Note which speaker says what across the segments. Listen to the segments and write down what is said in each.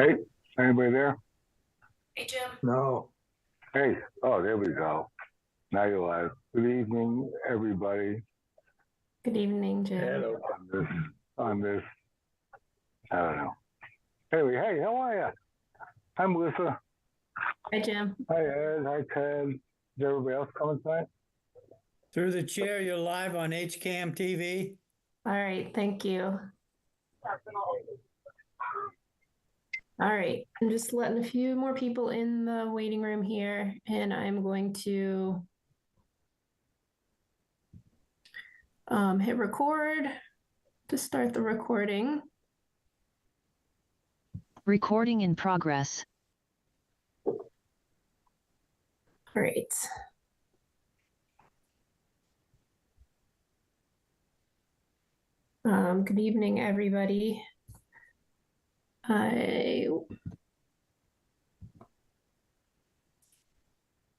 Speaker 1: Hey, anybody there?
Speaker 2: Hey, Jim.
Speaker 3: No.
Speaker 1: Hey, oh, there we go. Now you're live. Good evening, everybody.
Speaker 2: Good evening, Jim.
Speaker 3: Hello.
Speaker 1: On this, I don't know. Anyway, hey, how are you? Hi, Melissa.
Speaker 2: Hi, Jim.
Speaker 1: Hi, Ed. Hi, Ted. Is everybody else coming tonight?
Speaker 4: Through the chair, you're live on HCAM TV.
Speaker 2: All right, thank you. All right, I'm just letting a few more people in the waiting room here, and I'm going to hit record to start the recording.
Speaker 5: Recording in progress.
Speaker 2: All right. Good evening, everybody. I'm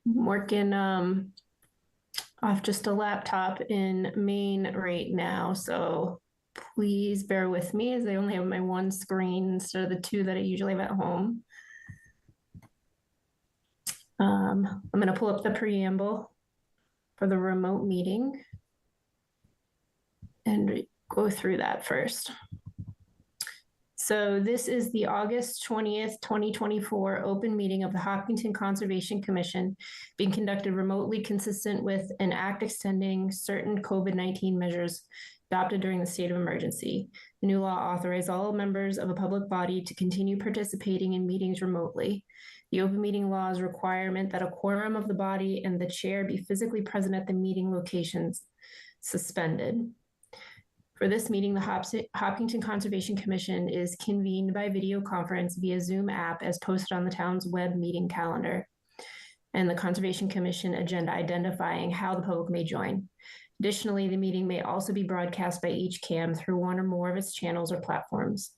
Speaker 2: working off just a laptop in Maine right now, so please bear with me as I only have my one screen instead of the two that I usually have at home. I'm going to pull up the preamble for the remote meeting and go through that first. So this is the August 20th, 2024 open meeting of the Hopkinton Conservation Commission being conducted remotely consistent with an act extending certain COVID-19 measures adopted during the state of emergency. The new law authorized all members of a public body to continue participating in meetings remotely. The open meeting law's requirement that a quorum of the body and the chair be physically present at the meeting locations suspended. For this meeting, the Hopkinton Conservation Commission is convened by video conference via Zoom app as posted on the town's web meeting calendar and the Conservation Commission agenda identifying how the public may join. Additionally, the meeting may also be broadcast by HCAM through one or more of its channels or platforms.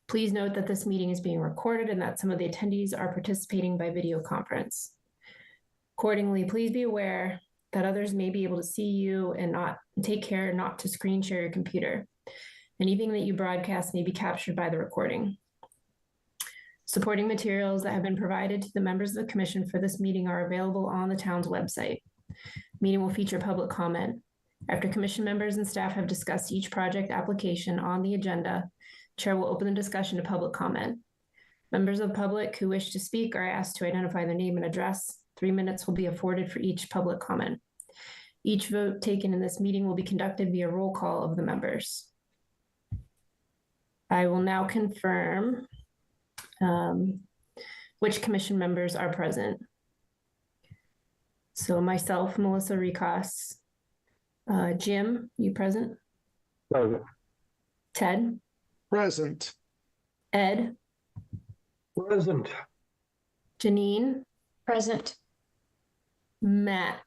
Speaker 2: Please note that this meeting is being recorded and that some of the attendees are participating by video conference. Accordingly, please be aware that others may be able to see you and take care not to screen share your computer. Anything that you broadcast may be captured by the recording. Supporting materials that have been provided to the members of the commission for this meeting are available on the town's website. Meeting will feature public comment. After commission members and staff have discussed each project application on the agenda, Chair will open the discussion to public comment. Members of the public who wish to speak are asked to identify their name and address. 3 minutes will be afforded for each public comment. Each vote taken in this meeting will be conducted via roll call of the members. I will now confirm which commission members are present. So myself, Melissa Recas. Jim, you present?
Speaker 1: Present.
Speaker 2: Ted?
Speaker 3: Present.
Speaker 2: Ed?
Speaker 3: Present.
Speaker 2: Janine?
Speaker 5: Present.
Speaker 2: Matt?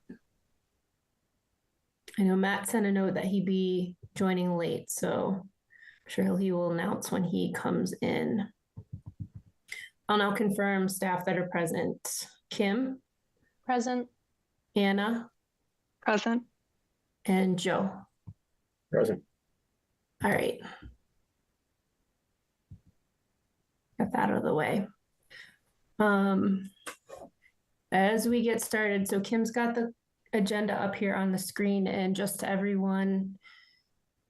Speaker 2: I know Matt sent a note that he'd be joining late, so I'm sure he will announce when he comes in. I'll now confirm staff that are present. Kim?
Speaker 5: Present.
Speaker 2: Anna?
Speaker 5: Present.
Speaker 2: And Joe?
Speaker 3: Present.
Speaker 2: All right. Got that out of the way. As we get started, so Kim's got the agenda up here on the screen, and just to everyone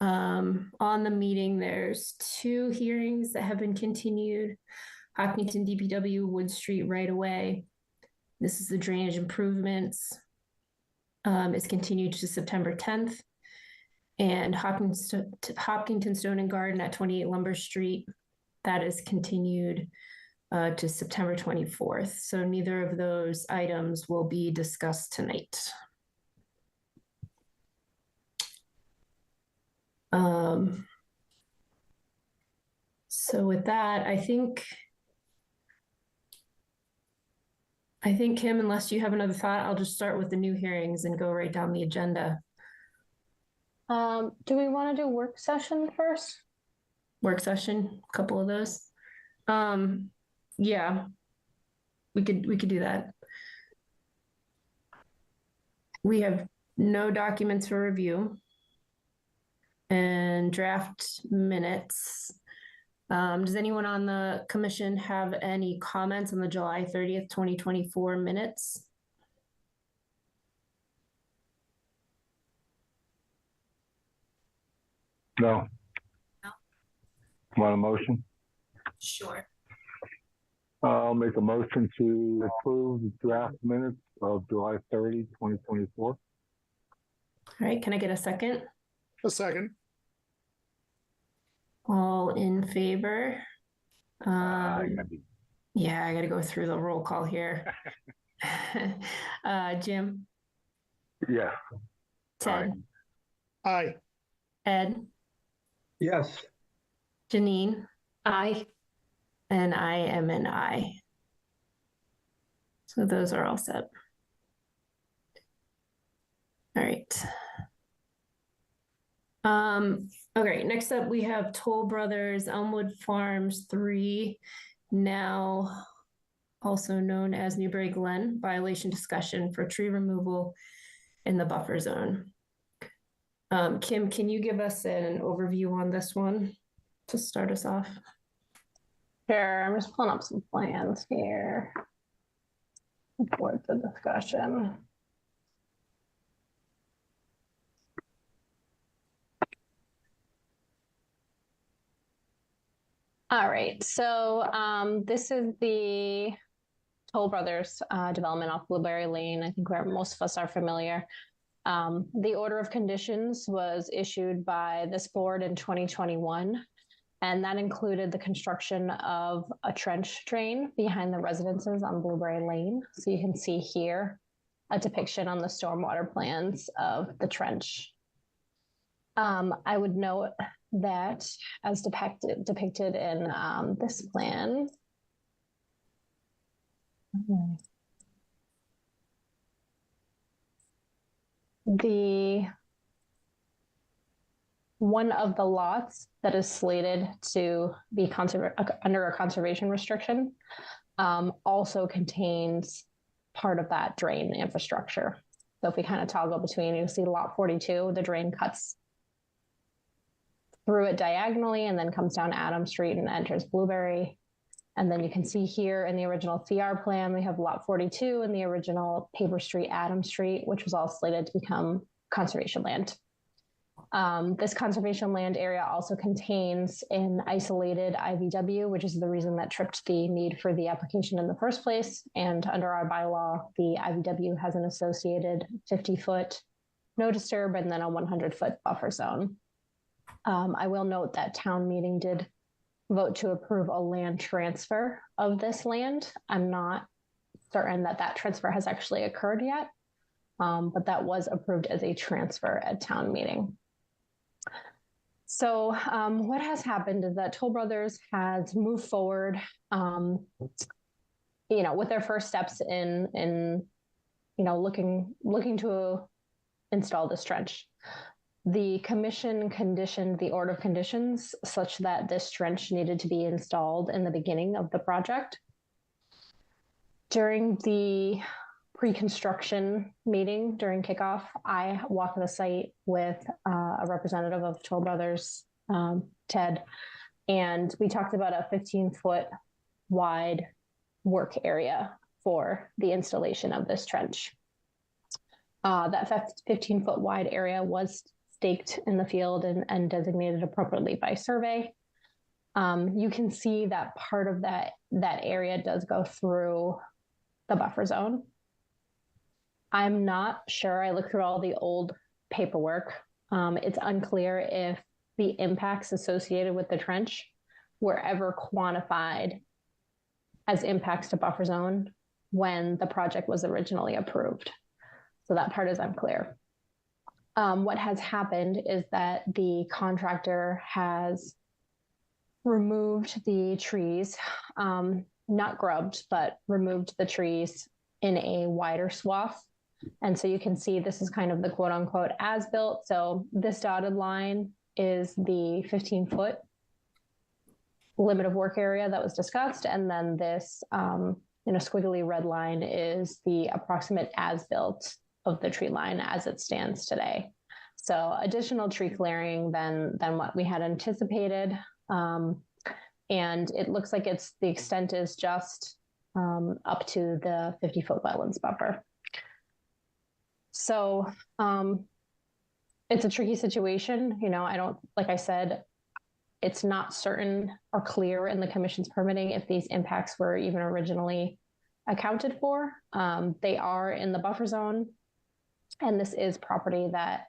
Speaker 2: on the meeting, there's 2 hearings that have been continued. Hopkinton DPW Wood Street right away. This is the drainage improvements. Is continued to September 10th. And Hopkinton Stone and Garden at 28 Lumber Street, that is continued to September 24th. So neither of those items will be discussed tonight. So with that, I think Kim, unless you have another thought, I'll just start with the new hearings and go right down the agenda.
Speaker 6: Do we want to do work session first?
Speaker 2: Work session, a couple of those. Yeah, we could do that. We have no documents for review and draft minutes. Does anyone on the commission have any comments on the July 30th, 2024 minutes?
Speaker 1: No. Want a motion?
Speaker 2: Sure.
Speaker 1: I'll make a motion to approve the draft minutes of July 30, 2024.
Speaker 2: All right, can I get a second?
Speaker 3: A second.
Speaker 2: All in favor?
Speaker 1: Aye.
Speaker 2: Yeah, I gotta go through the roll call here. Jim,
Speaker 1: Yes.
Speaker 2: Ted,
Speaker 3: Aye.
Speaker 2: Ed,
Speaker 3: Yes.
Speaker 2: Janine,
Speaker 5: Aye.
Speaker 2: and I am an I. So those are all set. All right. Okay, next up we have Toll Brothers Elmwood Farms 3, now also known as Newberry Glen, violation discussion for tree removal in the buffer zone. Kim, can you give us an overview on this one to start us off?
Speaker 6: Sure, I'm just pulling up some plans here for the discussion. All right, so this is the Toll Brothers development off Blueberry Lane. I think where most of us are familiar. The order of conditions was issued by this board in 2021, and that included the construction of a trench drain behind the residences on Blueberry Lane. So you can see here a depiction on the stormwater plans of the trench. I would note that as depicted in this plan, one of the lots that is slated to be under a conservation restriction also contains part of that drain infrastructure. So if we kind of toggle between, you see lot 42, the drain cuts through it diagonally and then comes down Adam Street and enters Blueberry. And then you can see here in the original CR plan, we have lot 42 in the original Paper Street, Adam Street, which was all slated to become conservation land. This conservation land area also contains an isolated IVW, which is the reason that tripped the need for the application in the first place. And under our bylaw, the IVW has an associated 50-foot no disturb and then a 100-foot buffer zone. I will note that town meeting did vote to approve a land transfer of this land. I'm not certain that that transfer has actually occurred yet, but that was approved as a transfer at town meeting. So what has happened is that Toll Brothers has moved forward, with their first steps in looking to install this trench. The commission conditioned the order of conditions such that this trench needed to be installed in the beginning of the project. During the pre-construction meeting during kickoff, I walked the site with a representative of Toll Brothers, Ted, and we talked about a 15-foot wide work area for the installation of this trench. That 15-foot wide area was staked in the field and designated appropriately by survey. You can see that part of that area does go through the buffer zone. I'm not sure. I looked through all the old paperwork. It's unclear if the impacts associated with the trench were ever quantified as impacts to buffer zone when the project was originally approved. So that part is unclear. What has happened is that the contractor has removed the trees, not grubbed, but removed the trees in a wider swath. And so you can see this is kind of the quote unquote as built. So this dotted line is the 15-foot limit of work area that was discussed. And then this squiggly red line is the approximate as built of the tree line as it stands today. So additional tree clearing than what we had anticipated. and it looks like the extent is just up to the 50-foot wetlands buffer. So it's a tricky situation. Like I said, it's not certain or clear in the commission's permitting if these impacts were even originally accounted for. They are in the buffer zone, and this is property that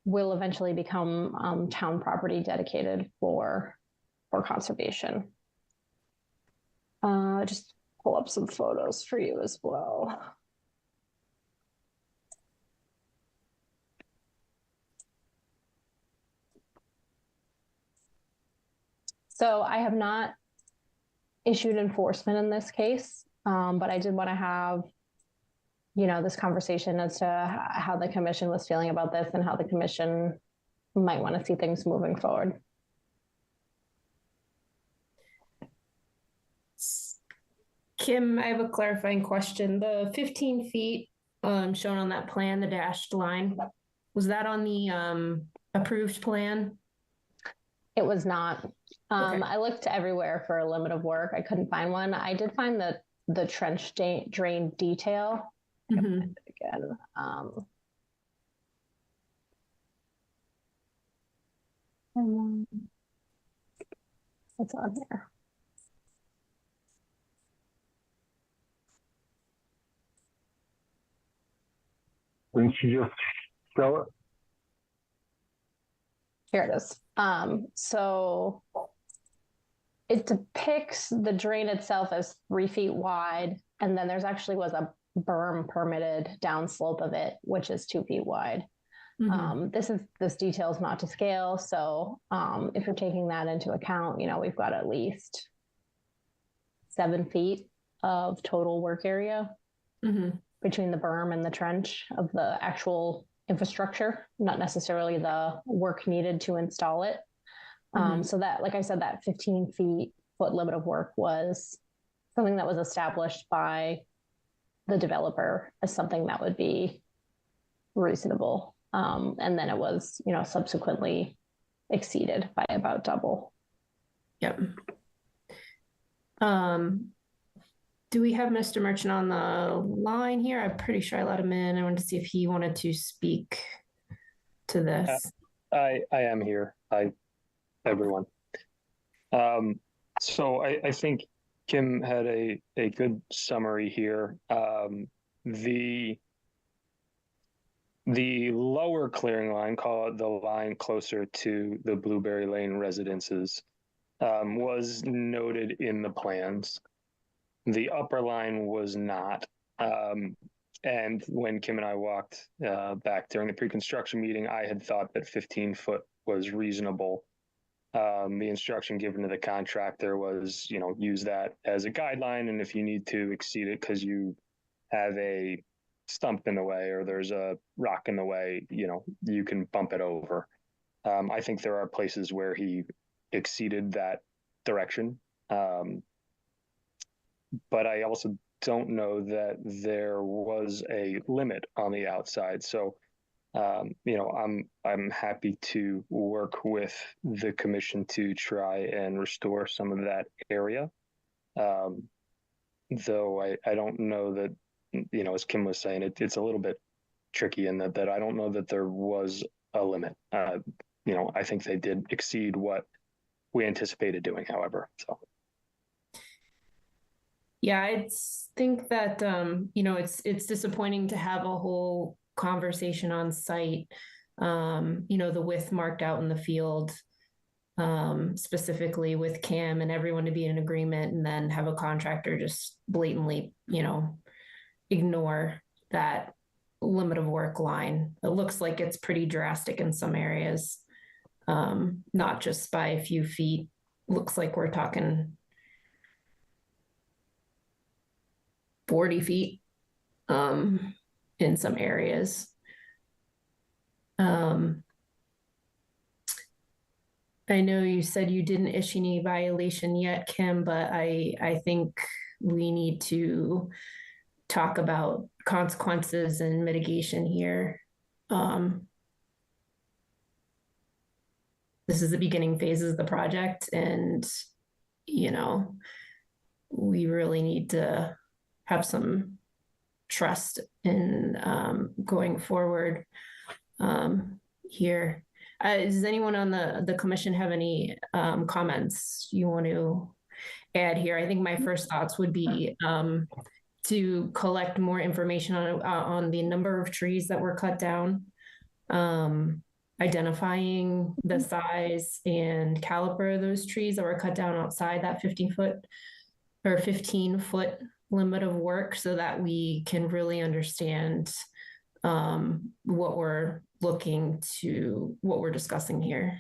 Speaker 6: will eventually become town property dedicated for conservation. Just pull up some photos for you as well. So I have not issued enforcement in this case, but I did want to have, this conversation as to how the commission was feeling about this and how the commission might want to see things moving forward.
Speaker 2: Kim, I have a clarifying question. The 15 feet shown on that plan, the dashed line, was that on the approved plan?
Speaker 6: It was not.
Speaker 2: Okay.
Speaker 6: I looked everywhere for a limit of work. I couldn't find one. I did find the trench drain detail.
Speaker 2: Mhm.
Speaker 6: Again, what's on here?
Speaker 1: Didn't you just show it?
Speaker 6: Here it is. So it depicts the drain itself as 3 feet wide, and then there's actually was a berm permitted downslope of it, which is 2 feet wide.
Speaker 2: Mhm.
Speaker 6: This detail is not to scale, so if you're taking that into account, we've got at least 7 feet of total work area
Speaker 2: Mhm.
Speaker 6: between the berm and the trench of the actual infrastructure, not necessarily the work needed to install it.
Speaker 2: Mhm.
Speaker 6: So that, like I said, that 15 foot limit of work was something that was established by the developer as something that would be reasonable. And then it was, subsequently exceeded by about double.
Speaker 2: Yep. Do we have Mr. Merchant on the line here? I'm pretty sure I let him in. I wanted to see if he wanted to speak to this.
Speaker 7: I am here. Hi, everyone. So I think Kim had a good summary here. The lower clearing line, call it the line closer to the Blueberry Lane residences, was noted in the plans. The upper line was not. And when Kim and I walked back during the pre-construction meeting, I had thought that 15 foot was reasonable. The instruction given to the contractor was, use that as a guideline. And if you need to exceed it because you have a stump in the way or there's a rock in the way, you can bump it over. I think there are places where he exceeded that direction. But I also don't know that there was a limit on the outside. So, I'm happy to work with the commission to try and restore some of that area. Though I don't know that, as Kim was saying, it's a little bit tricky in that I don't know that there was a limit. I think they did exceed what we anticipated doing, however, so.
Speaker 2: Yeah, I think that, it's disappointing to have a whole conversation on site. The width marked out in the field, specifically with Kim and everyone to be in agreement, and then have a contractor just blatantly, ignore that limit of work line. It looks like it's pretty drastic in some areas, not just by a few feet. Looks like we're talking 40 feet in some areas. I know you said you didn't issue any violation yet, Kim, but I think we need to talk about consequences and mitigation here. This is the beginning phases of the project, and you know, we really need to have some trust in going forward here. Does anyone on the commission have any comments you want to add here? I think my first thoughts would be to collect more information on the number of trees that were cut down, identifying the size and caliber of those trees that were cut down outside that 15-foot or 15-foot limit of work, so that we can really understand what we're discussing here.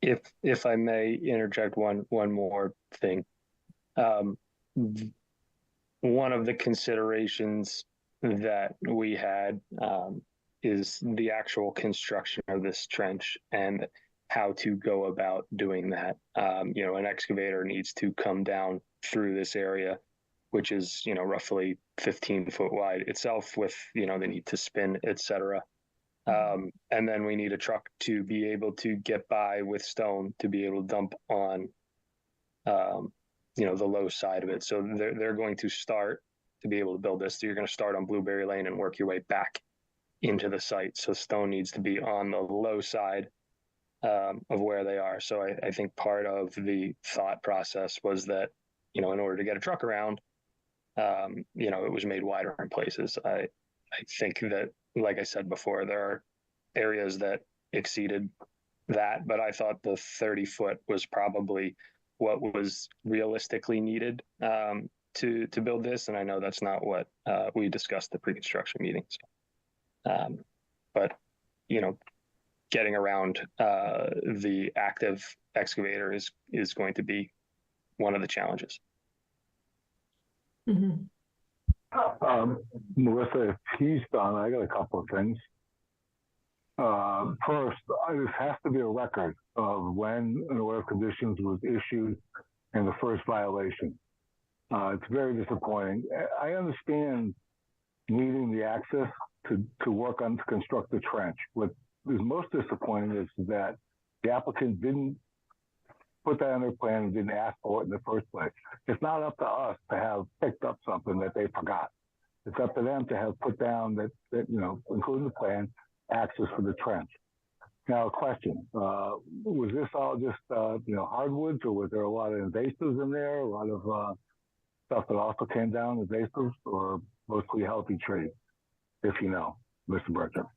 Speaker 7: If I may interject one more thing. One of the considerations that we had is the actual construction of this trench and how to go about doing that. An excavator needs to come down through this area, which is, roughly 15-foot wide itself, with, the need to spin, etc. And then we need a truck to be able to get by with stone to be able to dump on, the low side of it. So they're going to start to be able to build this. So you're going to start on Blueberry Lane and work your way back into the site. So stone needs to be on the low side of where they are. So I think part of the thought process was that, in order to get a truck around, it was made wider in places. I think that, like I said before, there are areas that exceeded that, but I thought the 30-foot was probably what was realistically needed to build this. And I know that's not what we discussed at pre-construction meetings. But, getting around the active excavator is going to be one of the challenges.
Speaker 2: Mm-hmm.
Speaker 1: Melissa, if he's done, I got a couple of things. First, this has to be a record of when an order of conditions was issued and the first violation. It's very disappointing. I understand needing the access to work on to construct the trench. What is most disappointing is that the applicant didn't put that on their plan and didn't ask for it in the first place. It's not up to us to have picked up something that they forgot. It's up to them to have put down that including the plan, access for the trench. Now, a question: was this all just hardwoods, or was there a lot of invasives in there? A lot of stuff that also came down, invasives, or mostly healthy trees? If you know, Mr. Bertram.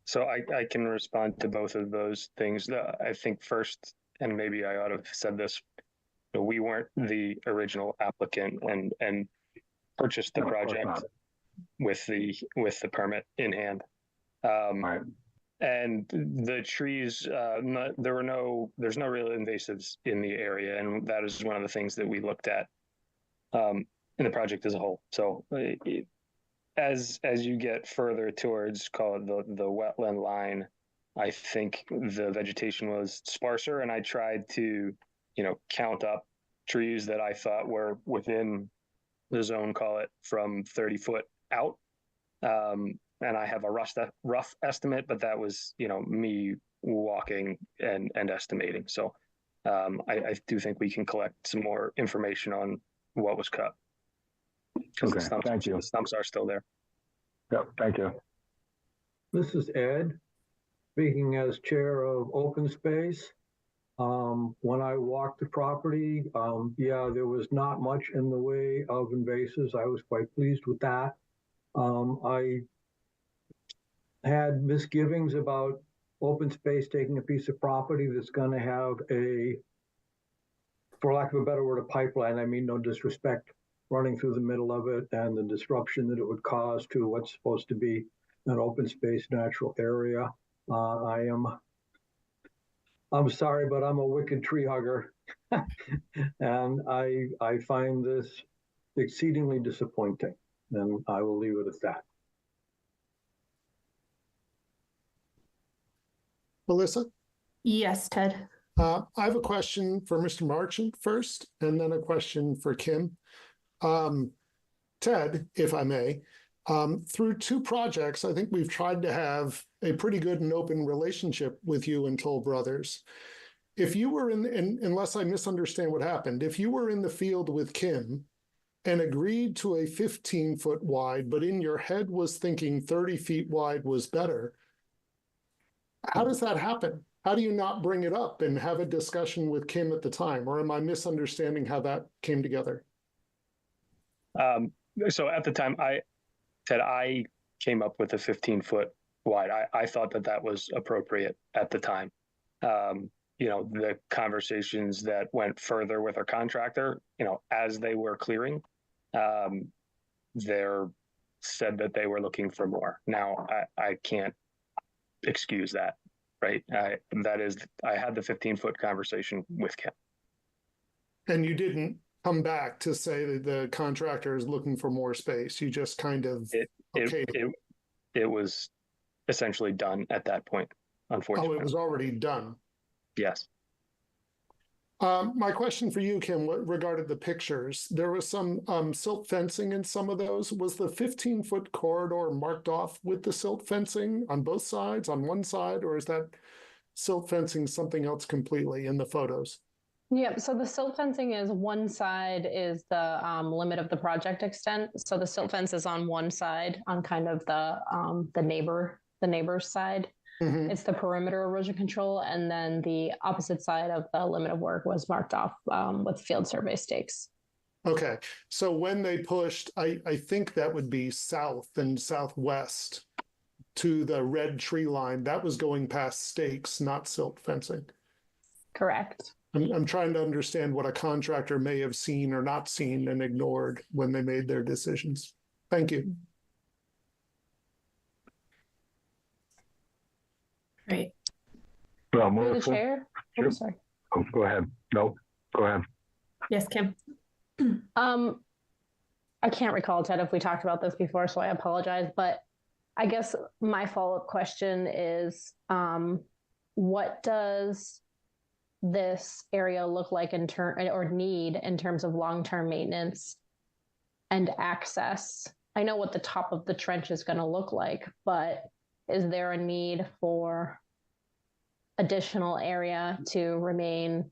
Speaker 7: So I can respond to both of those things. I think first, and maybe I ought to have said this, we weren't the original applicant and purchased the project with the permit in hand.
Speaker 1: Right.
Speaker 7: And the trees, there's no real invasives in the area, and that is one of the things that we looked at in the project as a whole. So as you get further towards, call it the wetland line, I think the vegetation was sparser, and I tried to, count up trees that I thought were within the zone, call it from 30 foot out. And I have a rough estimate, but that was, me walking and estimating. So I do think we can collect some more information on what was cut.
Speaker 1: Okay, thank you.
Speaker 7: The stumps are still there.
Speaker 1: Yep, thank you.
Speaker 3: This is Ed, speaking as chair of open space. When I walked the property, there was not much in the way of invasives. I was quite pleased with that. I had misgivings about open space taking a piece of property that's going to have for lack of a better word, a pipeline. I mean, no disrespect, running through the middle of it and the disruption that it would cause to what's supposed to be an open space natural area. I'm sorry, but I'm a wicked tree hugger. And I find this exceedingly disappointing, and I will leave it at that.
Speaker 8: Melissa?
Speaker 2: Yes, Ted.
Speaker 8: I have a question for Mr. Marchant first, and then a question for Kim. Ted, if I may, through two projects, I think we've tried to have a pretty good and open relationship with you and Toll Brothers. if you were unless I misunderstand what happened, if you were in the field with Kim and agreed to a 15-foot wide, but in your head was thinking 30 feet wide was better, how does that happen? How do you not bring it up and have a discussion with Kim at the time? Or am I misunderstanding how that came together?
Speaker 7: So at the time, I came up with a 15-foot wide. I thought that was appropriate at the time. The conversations that went further with our contractor, as they were clearing, they said that they were looking for more. Now, I can't excuse that, right? I had the 15-foot conversation with Kim.
Speaker 8: And you didn't come back to say that the contractor is looking for more space. You just kind of
Speaker 7: it was essentially done at that point, unfortunately.
Speaker 8: Oh, it was already done.
Speaker 7: Yes.
Speaker 8: My question for you, Kim, regarded the pictures. There was some silt fencing in some of those. Was the 15-foot corridor marked off with the silt fencing on both sides, on one side, or is that silt fencing something else completely in the photos?
Speaker 6: Yeah, so the silt fencing is one side is the limit of the project extent. So the silt fence is on one side, on kind of the neighbor's side.
Speaker 8: Mm-hmm.
Speaker 6: It's the perimeter erosion control, and then the opposite side of the limit of work was marked off with field survey stakes.
Speaker 8: Okay, so when they pushed, I think that would be south and southwest to the red tree line. That was going past stakes, not silt fencing.
Speaker 6: Correct.
Speaker 8: I'm trying to understand what a contractor may have seen or not seen and ignored when they made their decisions. Thank you.
Speaker 2: Right.
Speaker 1: Well,
Speaker 6: Through the
Speaker 1: Melissa,
Speaker 6: chair.
Speaker 1: Sure.
Speaker 6: Oh, sorry.
Speaker 1: oh, go ahead. No, go ahead.
Speaker 2: Yes, Kim.
Speaker 6: I can't recall, Ted, if we talked about this before, so I apologize. But I guess my follow-up question is, what does this area look like or need in terms of long-term maintenance and access? I know what the top of the trench is going to look like, but is there a need for additional area to remain,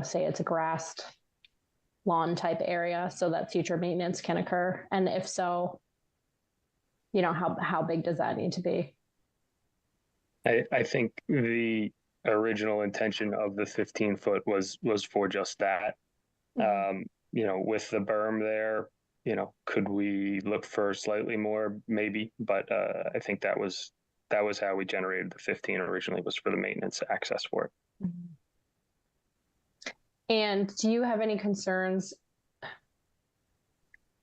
Speaker 6: say it's a grassed lawn type area so that future maintenance can occur? And if so, how big does that need to be?
Speaker 7: I think the original intention of the 15-foot was for just that.
Speaker 6: Mm-hmm.
Speaker 7: With the berm there, could we look for slightly more? Maybe, but I think that was how we generated the 15 originally, was for the maintenance access for it.
Speaker 6: Mm-hmm. And do you have any concerns,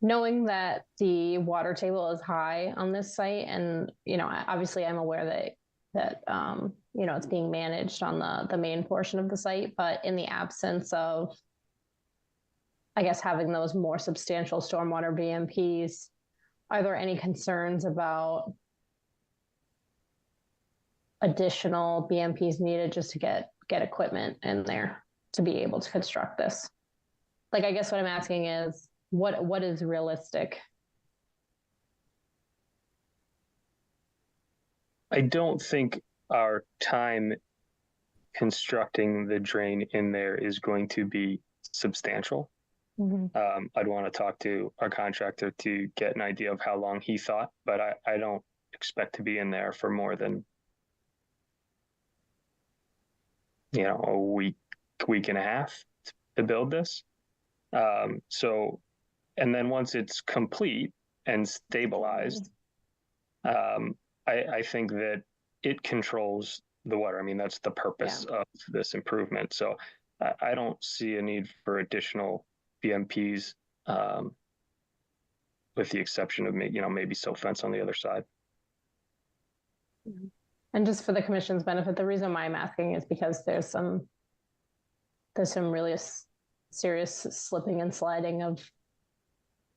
Speaker 6: knowing that the water table is high on this site? And, obviously I'm aware that it's being managed on the main portion of the site, but in the absence of, I guess, having those more substantial stormwater BMPs, are there any concerns about additional BMPs needed just to get equipment in there to be able to construct this? Like, I guess what I'm asking is, what is realistic?
Speaker 7: I don't think our time constructing the drain in there is going to be substantial.
Speaker 6: Mm-hmm.
Speaker 7: I'd want to talk to our contractor to get an idea of how long he thought, but I don't expect to be in there for more than a week and a half to build this. And then once it's complete and stabilized, I think that it controls the water. I mean, that's the purpose of this improvement. So I don't see a need for additional BMPs, with the exception of maybe silt fence on the other side.
Speaker 6: And just for the commission's benefit, the reason why I'm asking is because there's some really serious slipping and sliding of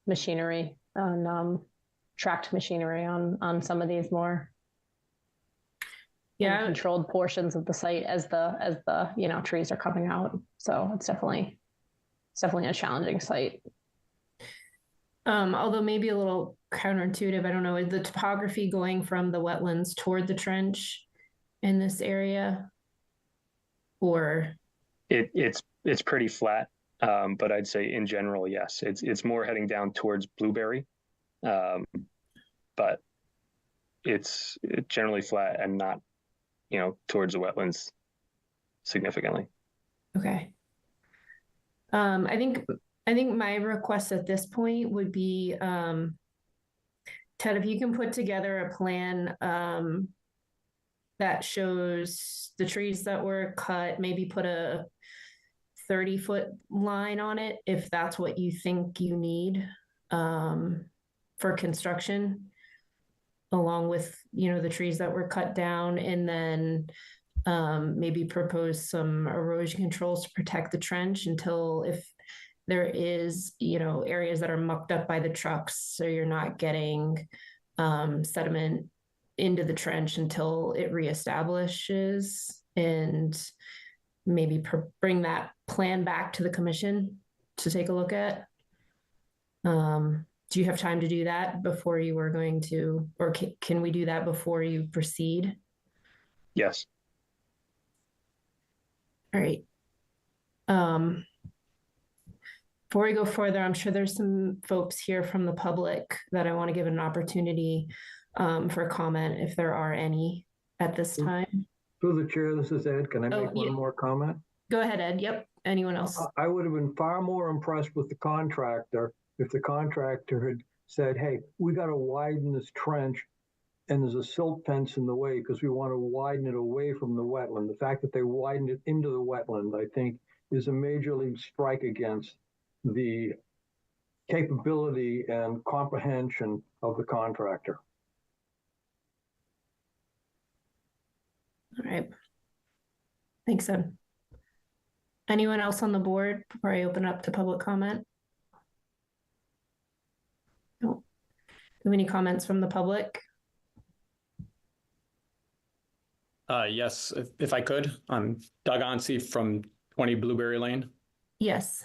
Speaker 6: machinery on tracked machinery on some of these more controlled portions of the site as the trees are coming out. So it's definitely a challenging site.
Speaker 2: Although maybe a little counterintuitive, I don't know, the topography going from the wetlands toward the trench in this area, or
Speaker 7: It's pretty flat, but I'd say in general, yes, it's more heading down towards Blueberry, but it's generally flat and not, towards the wetlands significantly.
Speaker 2: Okay. I think my request at this point would be, Ted, if you can put together a plan that shows the trees that were cut, maybe put a 30-foot line on it, if that's what you think you need for construction, along with, the trees that were cut down, and then maybe propose some erosion controls to protect the trench until, if there is, areas that are mucked up by the trucks, so you're not getting sediment into the trench until it reestablishes, and maybe bring that plan back to the commission to take a look at. Do you have time to do that before you were going to, or can we do that before you proceed?
Speaker 7: Yes.
Speaker 2: All right. Before we go further, I'm sure there's some folks here from the public that I want to give an opportunity for comment, if there are any at this time.
Speaker 3: Through the chair, this is Ed. Can I make one more comment?
Speaker 2: Go ahead, Ed. Yep. Anyone else?
Speaker 3: I would have been far more impressed with the contractor if the contractor had said, hey, we got to widen this trench and there's a silt fence in the way because we want to widen it away from the wetland. The fact that they widened it into the wetland, I think, is a majorly strike against the capability and comprehension of the contractor.
Speaker 2: All right. Thanks, Ed. Anyone else on the board before I open up to public comment? No. Do you have any comments from the public?
Speaker 9: Yes, if I could. I'm Doug Onsi from 20 Blueberry Lane.
Speaker 2: Yes.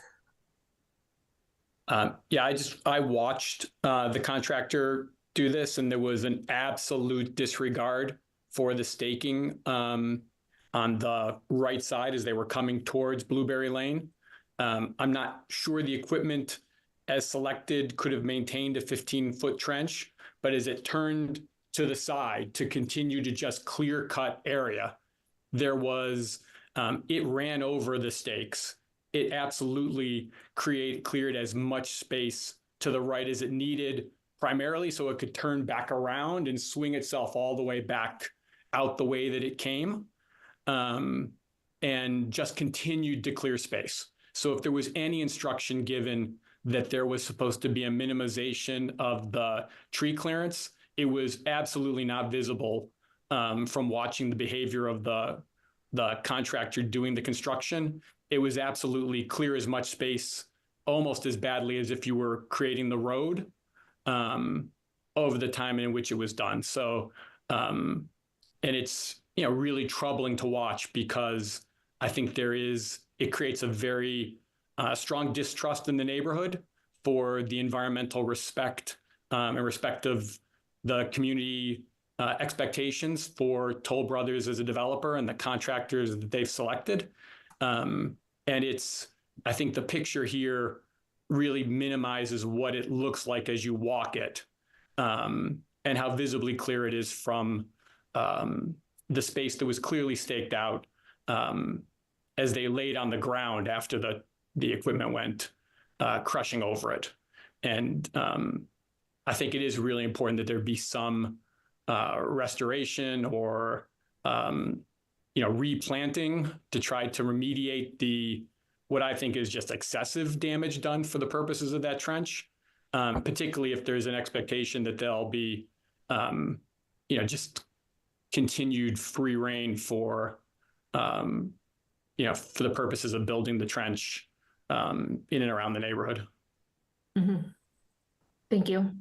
Speaker 9: Yeah, I watched the contractor do this, and there was an absolute disregard for the staking on the right side as they were coming towards Blueberry Lane. I'm not sure the equipment as selected could have maintained a 15-foot trench, but as it turned to the side to continue to just clear cut area, there was, it ran over the stakes. It absolutely cleared as much space to the right as it needed, primarily so it could turn back around and swing itself all the way back out the way that it came, and just continued to clear space. So if there was any instruction given that there was supposed to be a minimization of the tree clearance, it was absolutely not visible from watching the behavior of the contractor doing the construction. It was absolutely clear as much space, almost as badly as if you were creating the road, over the time in which it was done. So, and it's, really troubling to watch, because I think it creates a very strong distrust in the neighborhood for the environmental respect and respect of the community expectations for Toll Brothers as a developer and the contractors that they've selected. And I think the picture here really minimizes what it looks like as you walk it, and how visibly clear it is from the space that was clearly staked out as they laid on the ground after the equipment went crushing over it. And I think it is really important that there be some restoration or replanting to try to remediate what I think is just excessive damage done for the purposes of that trench, particularly if there's an expectation that there'll be just continued free reign for the purposes of building the trench in and around the neighborhood.
Speaker 2: Mm-hmm. Thank you.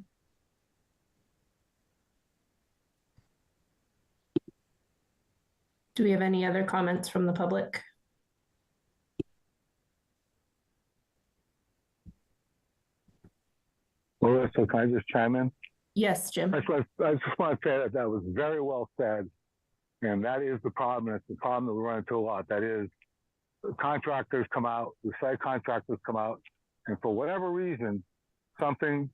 Speaker 2: Do we have any other comments from the public?
Speaker 1: Melissa, can I just chime in?
Speaker 2: Yes, Jim.
Speaker 1: I just want to say that was very well said. And that is the problem. It's the problem that we run into a lot. That is, contractors come out, the site contractors come out, and for whatever reason, something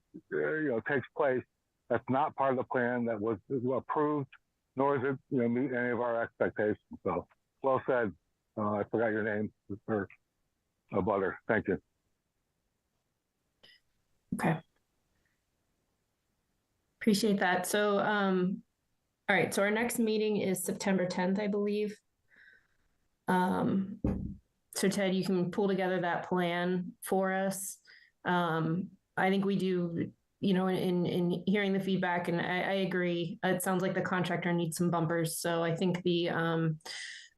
Speaker 1: takes place that's not part of the plan that was approved, nor is it meet any of our expectations. So, well said. I forgot your name, or Butter. Thank you.
Speaker 2: Okay. Appreciate that. So, all right. So our next meeting is September 10th, I believe. So Ted, you can pull together that plan for us. I think we do, in hearing the feedback, and I agree. It sounds like the contractor needs some bumpers. So I think the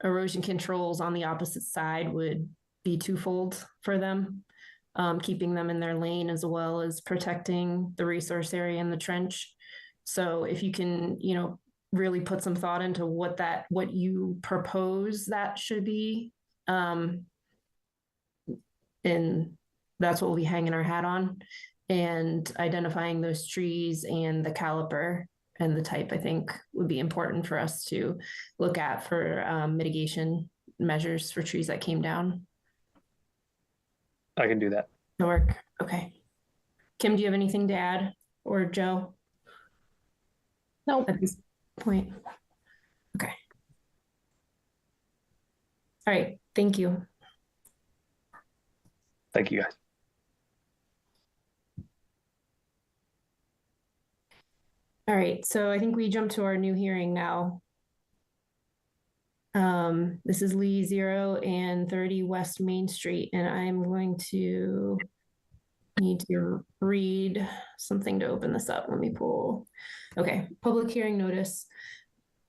Speaker 2: erosion controls on the opposite side would be twofold for them, keeping them in their lane as well as protecting the resource area and the trench. So if you can, really put some thought into what you propose that should be, and that's what we'll be hanging our hat on, and identifying those trees and the caliper and the type, I think would be important for us to look at for mitigation measures for trees that came down.
Speaker 7: I can do that.
Speaker 2: That'll work. Okay. Kim, do you have anything to add, or Joe?
Speaker 6: Nope.
Speaker 2: At this point. Okay. All right. Thank you.
Speaker 7: Thank you, guys.
Speaker 2: All right. So I think we jump to our new hearing now. This is Lee 0 and 30 West Main Street, and I'm going to need to read something to open this up. Let me pull. Okay. Public hearing notice.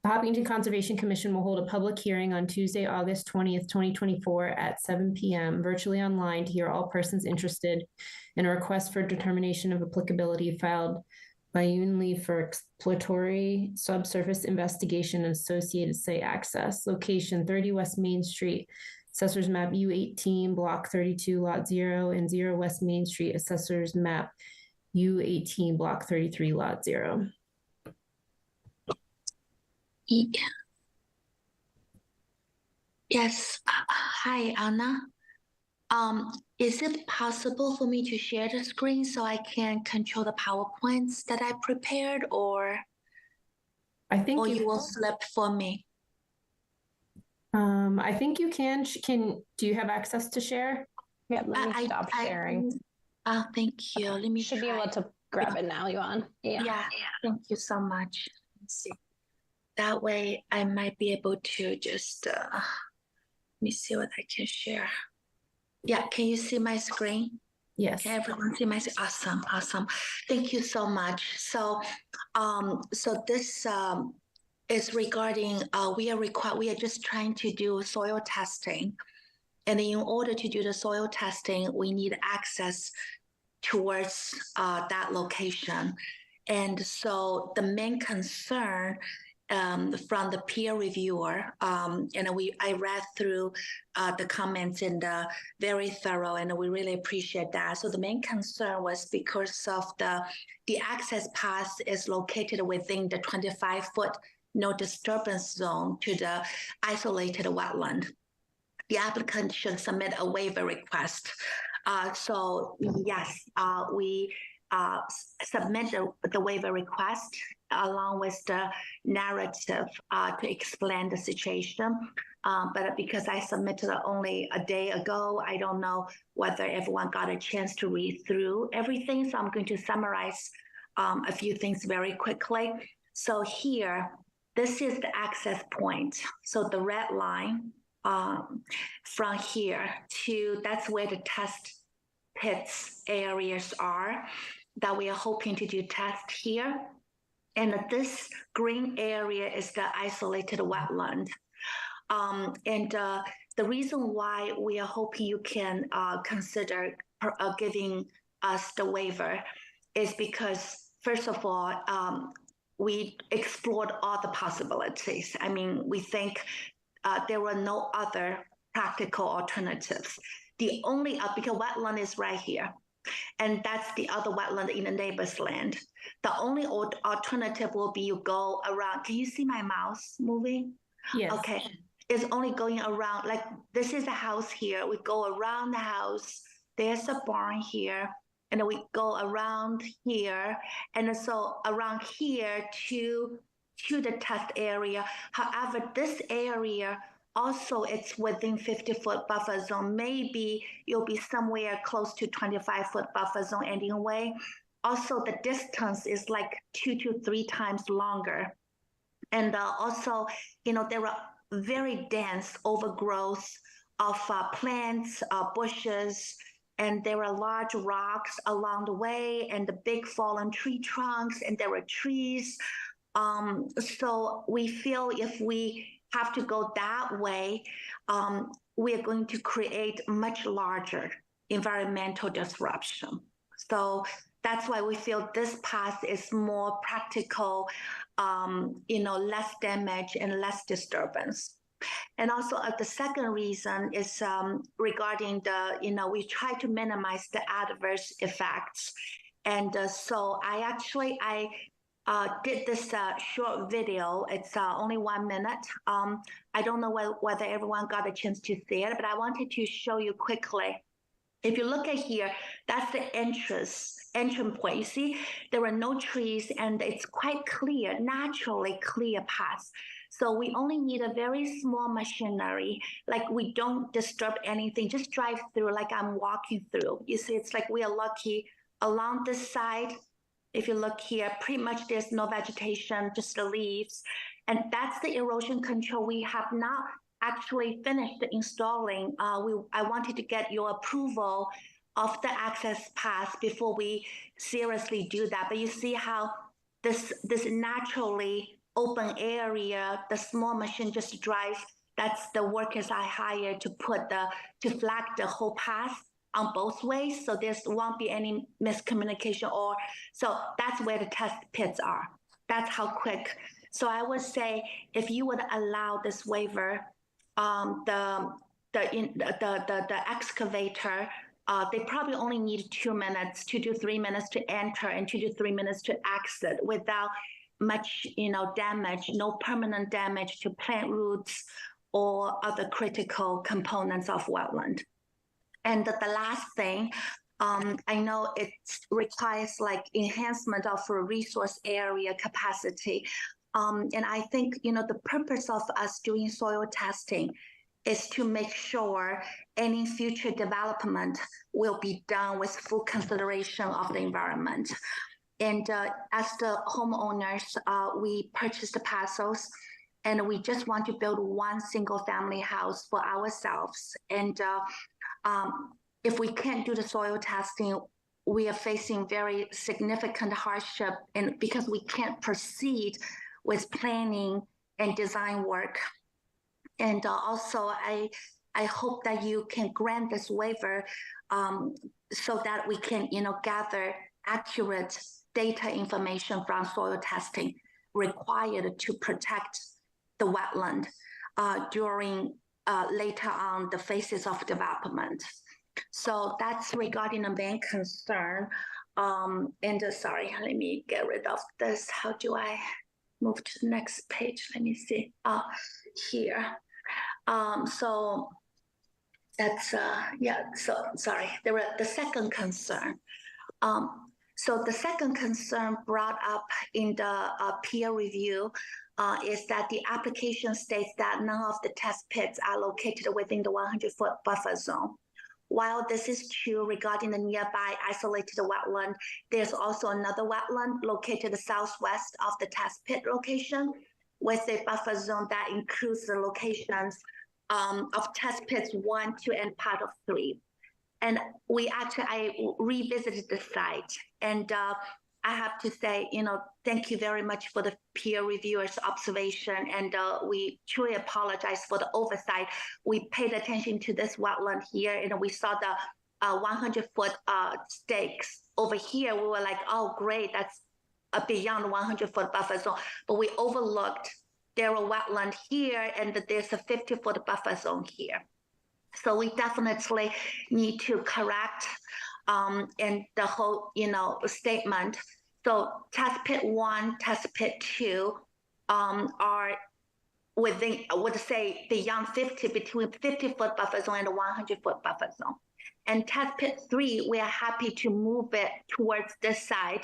Speaker 2: The Hopkinton Conservation Commission will hold a public hearing on Tuesday, August 20th, 2024 at 7 p.m. virtually online to hear all persons interested in a request for determination of applicability filed by Yun Lee for exploratory subsurface investigation and associated site access. Location 30 West Main Street, Assessors Map U18, Block 32, Lot 0, and 0 West Main Street, Assessors Map U18, Block 33, Lot 0.
Speaker 10: Yes. Hi, Anna. Is it possible for me to share the screen so I can control the PowerPoints that I prepared, or you will flip for me?
Speaker 2: I think you can. Do you have access to share?
Speaker 6: Yeah, let me stop sharing.
Speaker 10: Thank you. Let me
Speaker 6: should be able to grab it now, Yuan.
Speaker 10: Yeah. Thank you so much. Let's see. That way I might be able to just, let me see what I can share. Yeah, can you see my screen?
Speaker 2: Yes.
Speaker 10: Can everyone see my screen? Awesome. Thank you so much. So, this is regarding, we are just trying to do soil testing. And in order to do the soil testing, we need access towards that location. And so the main concern from the peer reviewer, I read through the comments and very thorough, and we really appreciate that. So the main concern was because of the access path is located within the 25-foot no disturbance zone to the isolated wetland. The applicant should submit a waiver request. So yes, we submit the waiver request along with the narrative to explain the situation. But because I submitted only a day ago, I don't know whether everyone got a chance to read through everything. So I'm going to summarize a few things very quickly. So here, this is the access point. So the red line from here that's where the test pits areas are that we are hoping to do test here. And this green area is the isolated wetland. The reason why we are hoping you can consider giving us the waiver is because, first of all, we explored all the possibilities. I mean, we think there were no other practical alternatives. The only, because wetland is right here, and that's the other wetland in the neighbor's land. The only alternative will be you go around. Can you see my mouse moving?
Speaker 2: Yes.
Speaker 10: Okay. is only going around, like this is a house here. We go around the house. There's a barn here. And then we go around here. And so around here to the test area. However, this area also it's within 50-foot buffer zone. Maybe you'll be somewhere close to 25-foot buffer zone anyway. Also, the distance is like 2 to 3 times longer. And also, there are very dense overgrowth of plants, bushes, and there are large rocks along the way and the big fallen tree trunks, and there are trees. So we feel if we have to go that way, we are going to create much larger environmental disruption. So that's why we feel this path is more practical, less damage and less disturbance. And also the second reason is regarding we try to minimize the adverse effects. And so I did this short video. It's only 1 minute. I don't know whether everyone got a chance to see it, but I wanted to show you quickly. If you look at here, that's the entrance point. You see, there are no trees and it's quite clear, naturally clear path. So we only need a very small machinery, like we don't disturb anything, just drive through like I'm walking through. You see, it's like we are lucky along this side. If you look here, pretty much there's no vegetation, just the leaves. And that's the erosion control. We have not actually finished installing. I wanted to get your approval of the access path before we seriously do that. But you see how this naturally open area, the small machine just drive, that's the workers I hired to flag the whole path on both ways. So there won't be any miscommunication so that's where the test pits are. That's how quick. So I would say if you would allow this waiver, the excavator, they probably only need 2 minutes, 2 to 3 minutes to enter and 2 to 3 minutes to exit without much, damage, no permanent damage to plant roots or other critical components of wetland. And the last thing, I know it requires like enhancement of a resource area capacity. And I think, the purpose of us doing soil testing is to make sure any future development will be done with full consideration of the environment. And as the homeowners, we purchased the parcels and we just want to build one single family house for ourselves. And if we can't do the soil testing, we are facing very significant hardship and because we can't proceed with planning and design work. And also, I hope that you can grant this waiver so that we can, gather accurate data information from soil testing required to protect the wetland during later on the phases of development. So that's regarding the main concern. Sorry, let me get rid of this. How do I move to the next page? Let me see. Here. So that's so sorry. There were the second concern. So the second concern brought up in the peer review is that the application states that none of the test pits are located within the 100-foot buffer zone. While this is true regarding the nearby isolated wetland, there's also another wetland located southwest of the test pit location with a buffer zone that includes the locations of test pits 1, 2, and part of 3. And I revisited the site, and I have to say, thank you very much for the peer reviewers' observation, and we truly apologize for the oversight. We paid attention to this wetland here, and we saw the 100-foot stakes over here. We were like, oh, great, that's beyond 100-foot buffer zone, but we overlooked there are wetland here, and there's a 50-foot buffer zone here. So we definitely need to correct and the whole, statement. So test pit 1, test pit 2 are within, I would say beyond 50, between 50-foot buffer zone and a 100-foot buffer zone. And test pit 3, we are happy to move it towards this side.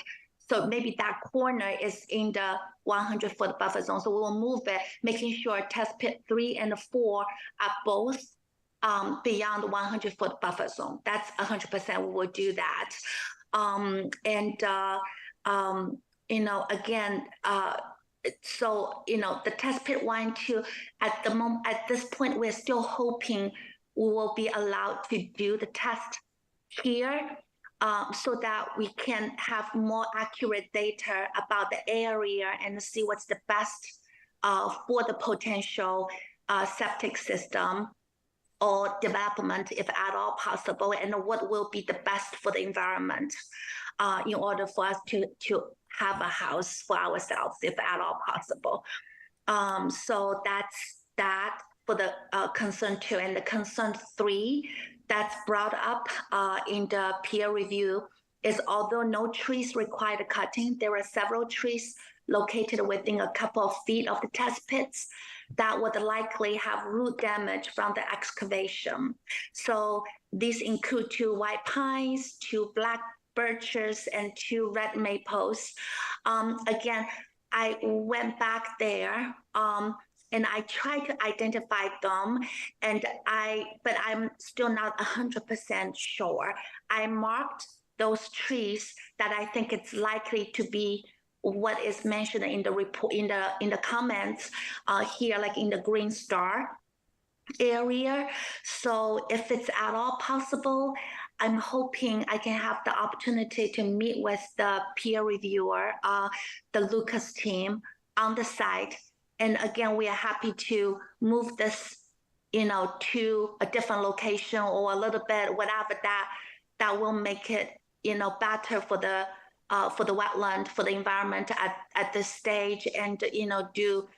Speaker 10: So maybe that corner is in the 100-foot buffer zone. So we will move it, making sure test pit 3 and 4 are both beyond the 100-foot buffer zone. That's 100% we will do that. You know, again, so, you know, the test pit 1, 2, at the moment, at this point, we're still hoping we will be allowed to do the test here so that we can have more accurate data about the area and see what's the best for the potential septic system or development, if at all possible, and what will be the best for the environment in order for us to have a house for ourselves, if at all possible. So that's that for the concern 2. And the concern 3 that's brought up in the peer review is, although no trees require cutting, there are several trees located within a couple of feet of the test pits that would likely have root damage from the excavation. So these include 2 white pines, 2 black birches, and 2 red maples. Again, I went back there and I tried to identify them, but I'm still not 100% sure. I marked those trees that I think it's likely to be what is mentioned in the report, in the comments here, like in the green star area. So if it's at all possible, I'm hoping I can have the opportunity to meet with the peer reviewer, the Lucas team on the site. And again, we are happy to move this, you know, to a different location or a little bit, whatever that will make it, you know, better for the wetland, for the environment at this stage, and, you know, do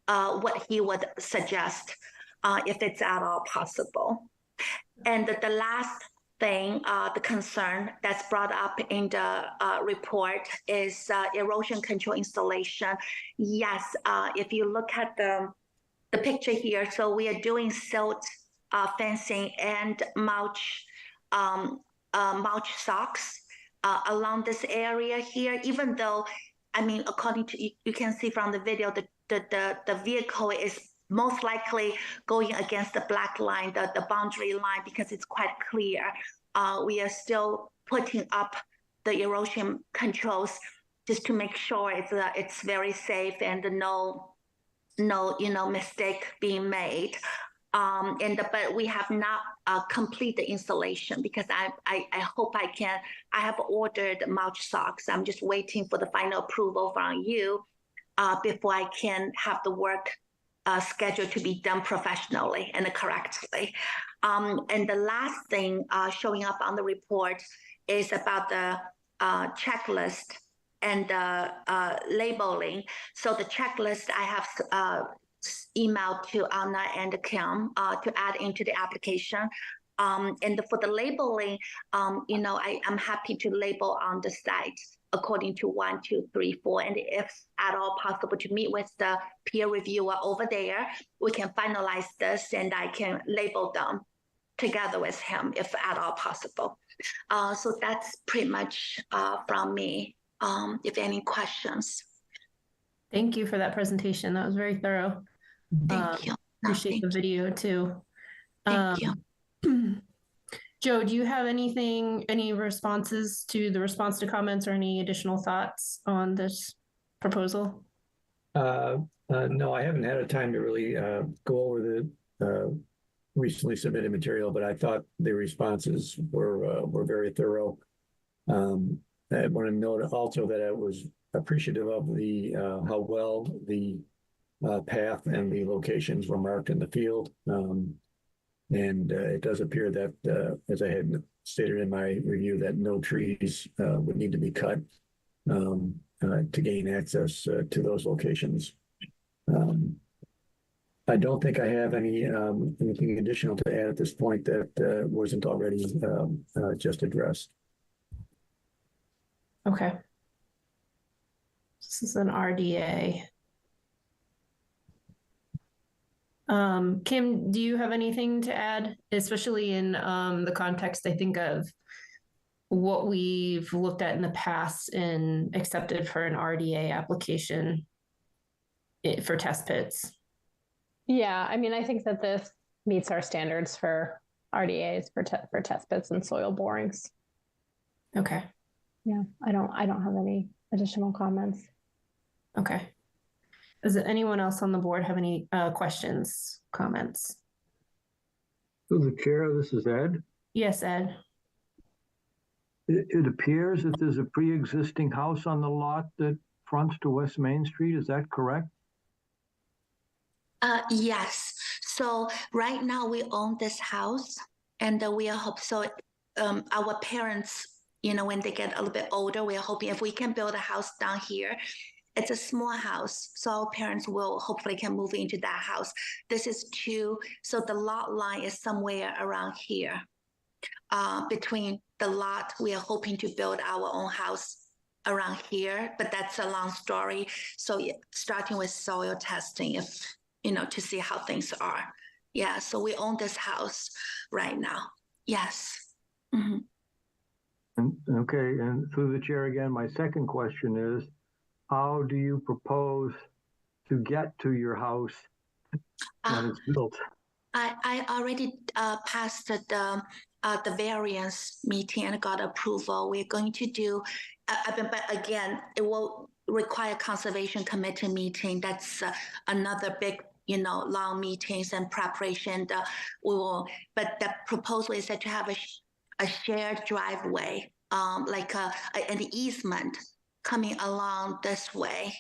Speaker 10: what he would suggest if it's at all possible. And the last thing, the concern that's brought up in the report is erosion control installation. Yes, if you look at the picture here, so we are doing silt fencing and mulch socks along this area here, even though, I mean, according to, you can see from the video, the vehicle is most likely going against the black line, the boundary line, because it's quite clear. We are still putting up the erosion controls just to make sure it's very safe and no mistake being made. But we have not complete the installation because I hope I have ordered mulch socks. I'm just waiting for the final approval from you before I can have the work scheduled to be done professionally and correctly. And the last thing showing up on the report is about the checklist and the labeling. So the checklist I have emailed to Anna and Kim to add into the application. And for the labeling, I'm happy to label on the site according to 1, 2, 3, 4. And if at all possible to meet with the peer reviewer over there, we can finalize this and I can label them together with him if at all possible. So that's pretty much from me. If any questions.
Speaker 2: Thank you for that presentation. That was very thorough.
Speaker 10: Thank you.
Speaker 2: Appreciate the video too.
Speaker 10: Thank you.
Speaker 2: Joe, do you have any responses to the response to comments or any additional thoughts on this proposal?
Speaker 3: No, I haven't had a time to really go over the recently submitted material, but I thought the responses were very thorough. I want to note also that I was appreciative of the how well the path and the locations were marked in the field. And it does appear that, as I had stated in my review, that no trees would need to be cut to gain access to those locations. I don't think I have anything additional to add at this point that wasn't already just addressed.
Speaker 2: Okay. This is an RDA. Kim, do you have anything to add, especially in the context, I think, of what we've looked at in the past and accepted for an RDA application for test pits?
Speaker 6: Yeah, I mean, I think that this meets our standards for RDAs for test pits and soil borings.
Speaker 2: Okay.
Speaker 6: Yeah, I don't have any additional comments.
Speaker 2: Okay. Does anyone else on the board have any questions, comments?
Speaker 3: Through the chair, this is Ed.
Speaker 2: Yes, Ed.
Speaker 3: It appears that there's a pre-existing house on the lot that fronts to West Main Street. Is that correct?
Speaker 10: Yes. So right now we own this house, and we are our parents, when they get a little bit older, we are hoping if we can build a house down here. It's a small house, so our parents will hopefully can move into that house. This is so the lot line is somewhere around here. Between the lot, we are hoping to build our own house around here, but that's a long story. So starting with soil testing, to see how things are. Yeah, so we own this house right now. Yes. Mm-hmm.
Speaker 3: Okay, and through the chair again, my second question is, how do you propose to get to your house when it's built?
Speaker 10: I already passed the variance meeting and got approval. We're going to do, but again, it will require conservation committee meeting. That's another big, long meetings and preparation. But the proposal is that to have a shared driveway, like an easement coming along this way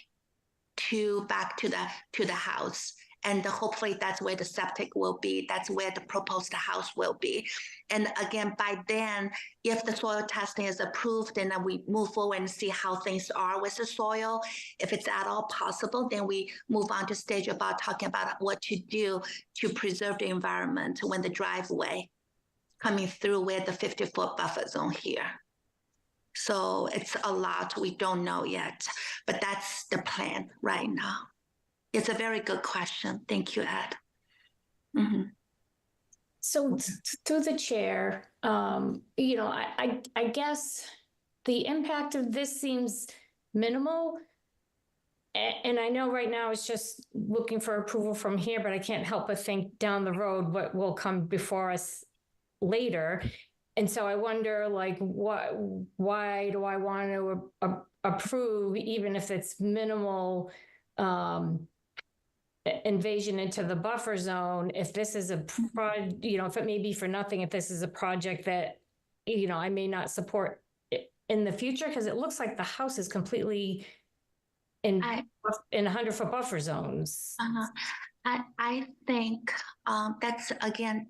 Speaker 10: back to the house. And hopefully that's where the septic will be. That's where the proposed house will be. And again, by then, if the soil testing is approved, then we move forward and see how things are with the soil. If it's at all possible, then we move on to stage about talking about what to do to preserve the environment when the driveway coming through with the 50-foot buffer zone here. So it's a lot we don't know yet, but that's the plan right now. It's a very good question. Thank you, Ed. Mm-hmm.
Speaker 5: So to the chair, I guess the impact of this seems minimal. And I know right now it's just looking for approval from here, but I can't help but think down the road what will come before us later. And so I wonder, why do I want to approve, even if it's minimal invasion into the buffer zone, if this is if it may be for nothing, if this is a project that, I may not support in the future, because it looks like the house is completely in 100-foot buffer zones.
Speaker 10: I think that's, again,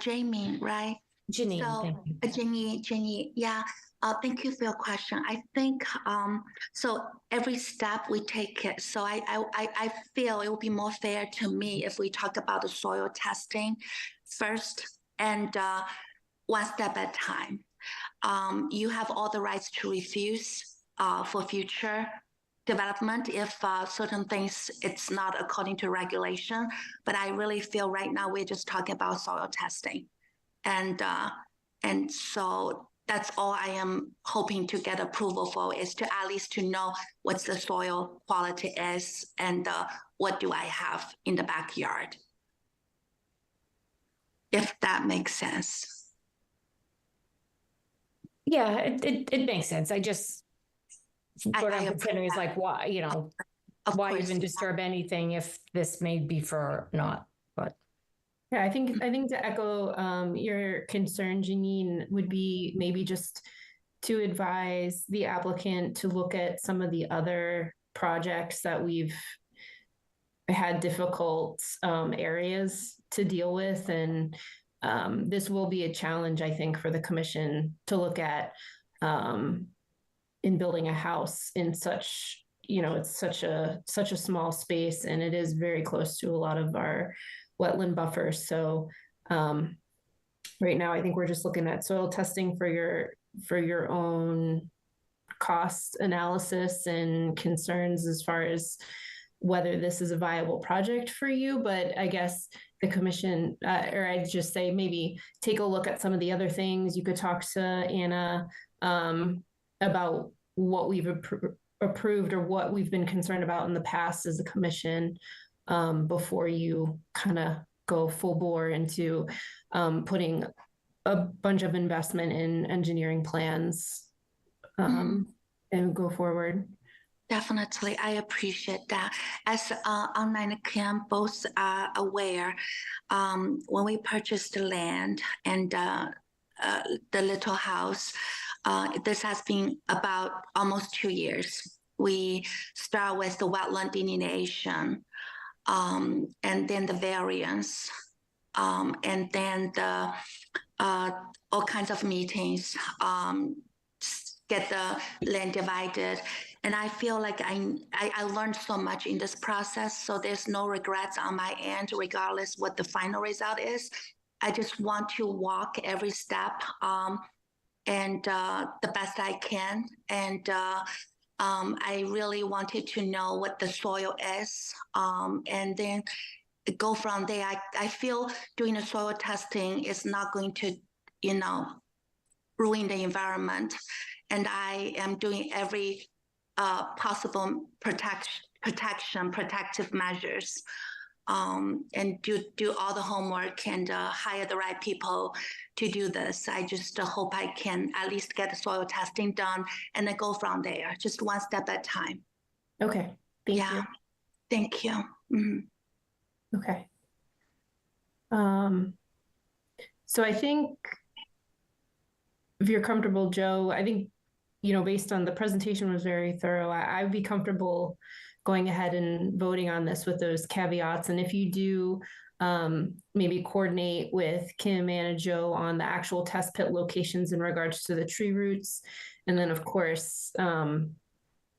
Speaker 10: Jamie, right? Jenny, yeah. Thank you for your question. I think so. Every step we take it. So I feel it would be more fair to me if we talk about the soil testing first and one step at a time. You have all the rights to refuse for future development if certain things it's not according to regulation. But I really feel right now we're just talking about soil testing. And so that's all I am hoping to get approval for, is to at least to know what the soil quality is and what do I have in the backyard, if that makes sense.
Speaker 5: Yeah, it makes sense. I'm considering is why, why even disturb anything if this may be for not, but.
Speaker 2: Yeah, I think to echo your concern, Janine, would be maybe just to advise the applicant to look at some of the other projects that we've had difficult areas to deal with. And this will be a challenge, I think, for the commission to look at in building a house in such, it's such a small space, and it is very close to a lot of our wetland buffers. So right now, I think we're just looking at soil testing for your own cost analysis and concerns as far as whether this is a viable project for you, but I guess the commission, or I'd just say maybe take a look at some of the other things. You could talk to Anna about what we've approved or what we've been concerned about in the past as a commission before you kind of go full bore into putting a bunch of investment in engineering plans and go forward.
Speaker 10: Definitely, I appreciate that. As Online and Kim both are aware, when we purchased the land and the little house, this has been about almost 2 years. We start with the wetland delineation, and then the variance, and then the all kinds of meetings, get the land divided. And I feel like I learned so much in this process. So there's no regrets on my end, regardless what the final result is. I just want to walk every step and the best I can. And I really wanted to know what the soil is. And then go from there. I feel doing the soil testing is not going to, ruin the environment. And I am doing every possible protective measures, and do all the homework and hire the right people to do this. I just hope I can at least get the soil testing done and then go from there, just one step at a time.
Speaker 2: Okay, thank you.
Speaker 10: Thank you. Mm-hmm.
Speaker 2: Okay. So I think if you're comfortable, Joe, I think, based on the presentation was very thorough, I'd be comfortable going ahead and voting on this with those caveats. And if you do maybe coordinate with Kim and Joe on the actual test pit locations in regards to the tree roots. And then of course,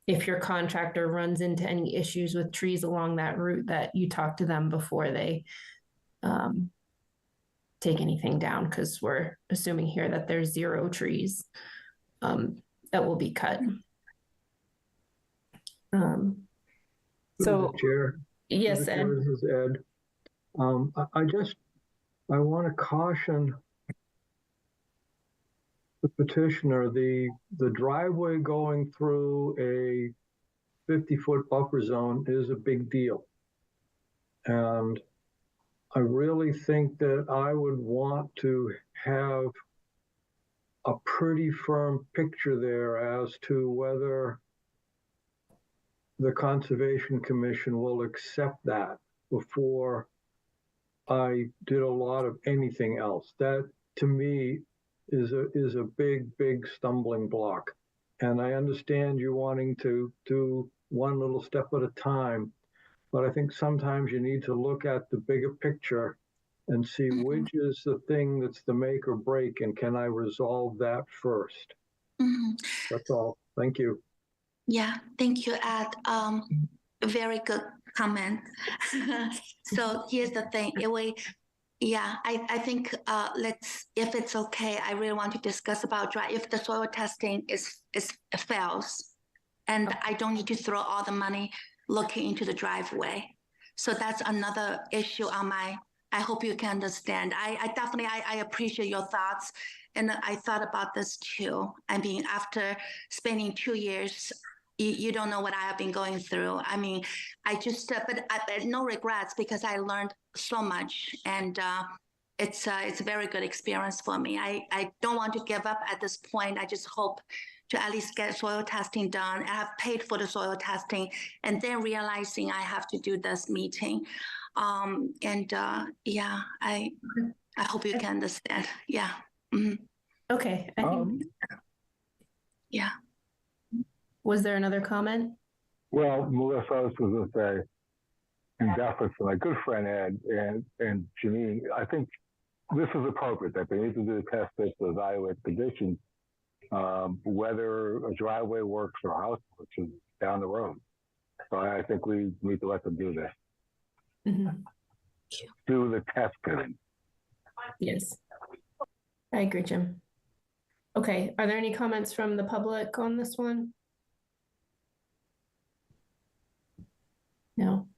Speaker 2: if your contractor runs into any issues with trees along that route, that you talk to them before they take anything down, because we're assuming here that there's 0 trees that will be cut. So,
Speaker 3: Chair.
Speaker 2: yes, Ed.
Speaker 3: This is Ed. I want to caution the petitioner, the driveway going through a 50-foot buffer zone is a big deal. And I really think that I would want to have a pretty firm picture there as to whether the Conservation Commission will accept that before I did a lot of anything else. That, to me, is a big stumbling block. And I understand you wanting to do one little step at a time, but I think sometimes you need to look at the bigger picture and see which is the thing that's the make or break, and can I resolve that first? That's all. Thank you.
Speaker 10: Yeah, thank you, Ed. Very good comment. So here's the thing. I think if it's okay, I really want to discuss about if the soil testing fails, and I don't need to throw all the money looking into the driveway. So that's another issue on I hope you can understand. I definitely appreciate your thoughts, and I thought about this too. I mean, after spending 2 years, you don't know what I have been going through. I mean, but no regrets, because I learned so much, and it's a very good experience for me. I don't want to give up at this point. I just hope to at least get soil testing done. I have paid for the soil testing, and then realizing I have to do this meeting. I hope you can understand. Yeah. Mm-hmm.
Speaker 2: Okay. I think,
Speaker 10: yeah.
Speaker 2: Was there another comment?
Speaker 1: Well, Melissa, I was going to say, in deference to my good friend Ed and Janine, I think this is appropriate, that they need to do the test pits to evaluate conditions, whether a driveway works or a house works is down the road. So I think we need to let them do this. Do the test pitting.
Speaker 2: Yes, I agree, Jim. Okay, are there any comments from the public on this one? No.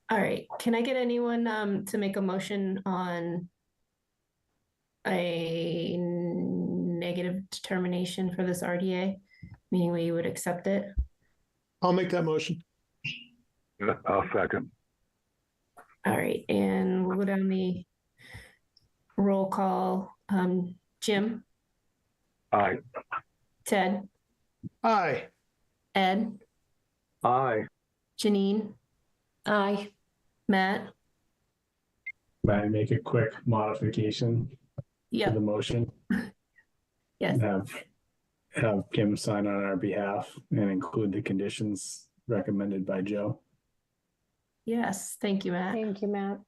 Speaker 2: All right, can I get anyone to make a motion on a negative determination for this RDA, meaning we would accept it?
Speaker 8: I'll make that motion.
Speaker 1: I'll second.
Speaker 2: All right, and we'll go down the roll call. Jim,
Speaker 1: Aye.
Speaker 2: Ted,
Speaker 8: Aye.
Speaker 2: Ed,
Speaker 3: Aye.
Speaker 2: Janine,
Speaker 5: Aye.
Speaker 2: Matt.
Speaker 11: May I make a quick modification to
Speaker 2: Yep.
Speaker 11: the motion?
Speaker 2: Yes.
Speaker 11: Have Kim sign on our behalf and include the conditions recommended by Joe.
Speaker 2: Yes. Thank you, Matt.
Speaker 6: Thank you, Matt.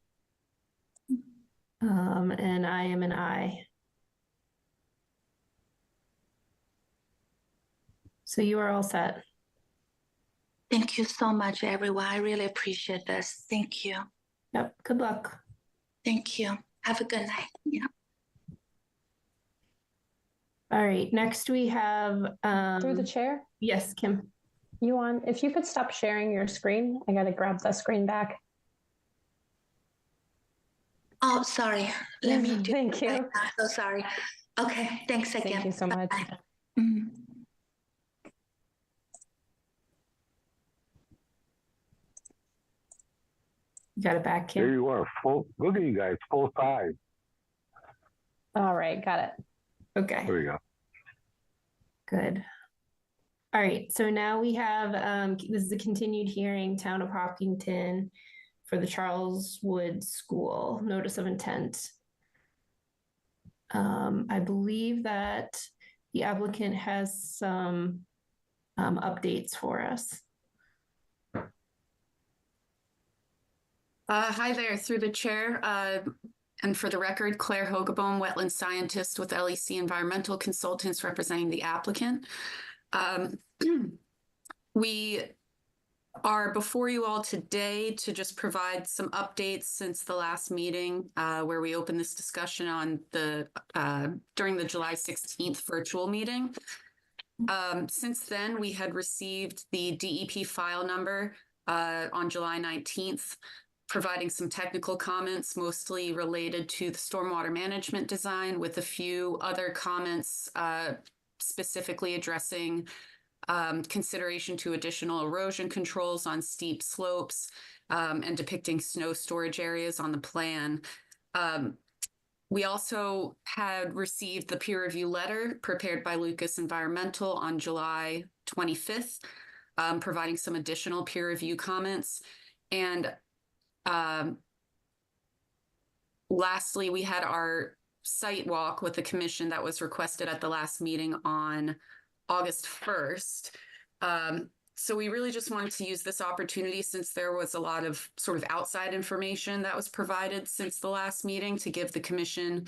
Speaker 2: And I am an aye. So you are all set.
Speaker 10: Thank you so much, everyone. I really appreciate this. Thank you.
Speaker 2: Yep. Good luck.
Speaker 10: Thank you. Have a good night. Yeah.
Speaker 2: All right. Next we have
Speaker 6: Through the chair,
Speaker 2: yes, Kim.
Speaker 6: Yuan, if you could stop sharing your screen, I gotta grab the screen back.
Speaker 10: Oh, sorry. Let me do
Speaker 6: Thank
Speaker 10: it right
Speaker 6: you.
Speaker 10: now. So sorry. Okay. Thanks again.
Speaker 6: Thank you so much.
Speaker 10: Bye-bye. Mhm.
Speaker 2: You got it back, Kim.
Speaker 1: There you are. Full. Look at you guys. Full size.
Speaker 6: All right, got it.
Speaker 2: Okay.
Speaker 1: There we go.
Speaker 2: Good. All right, so now we have, this is a continued hearing, Town of Hopkinton for the Charles Wood School, notice of intent. I believe that the applicant has some updates for us.
Speaker 12: Hi there, through the chair. And for the record, Claire Hogeboom, wetland scientist with LEC Environmental Consultants representing the applicant. We are before you all today to just provide some updates since the last meeting where we opened this discussion on the during the July 16th virtual meeting. Since then, we had received the DEP file number on July 19th, providing some technical comments, mostly related to the stormwater management design, with a few other comments specifically addressing consideration to additional erosion controls on steep slopes and depicting snow storage areas on the plan. We also had received the peer review letter prepared by Lucas Environmental on July 25th, providing some additional peer review comments. And lastly, we had our site walk with the commission that was requested at the last meeting on August 1st. So we really just wanted to use this opportunity, since there was a lot of sort of outside information that was provided since the last meeting, to give the commission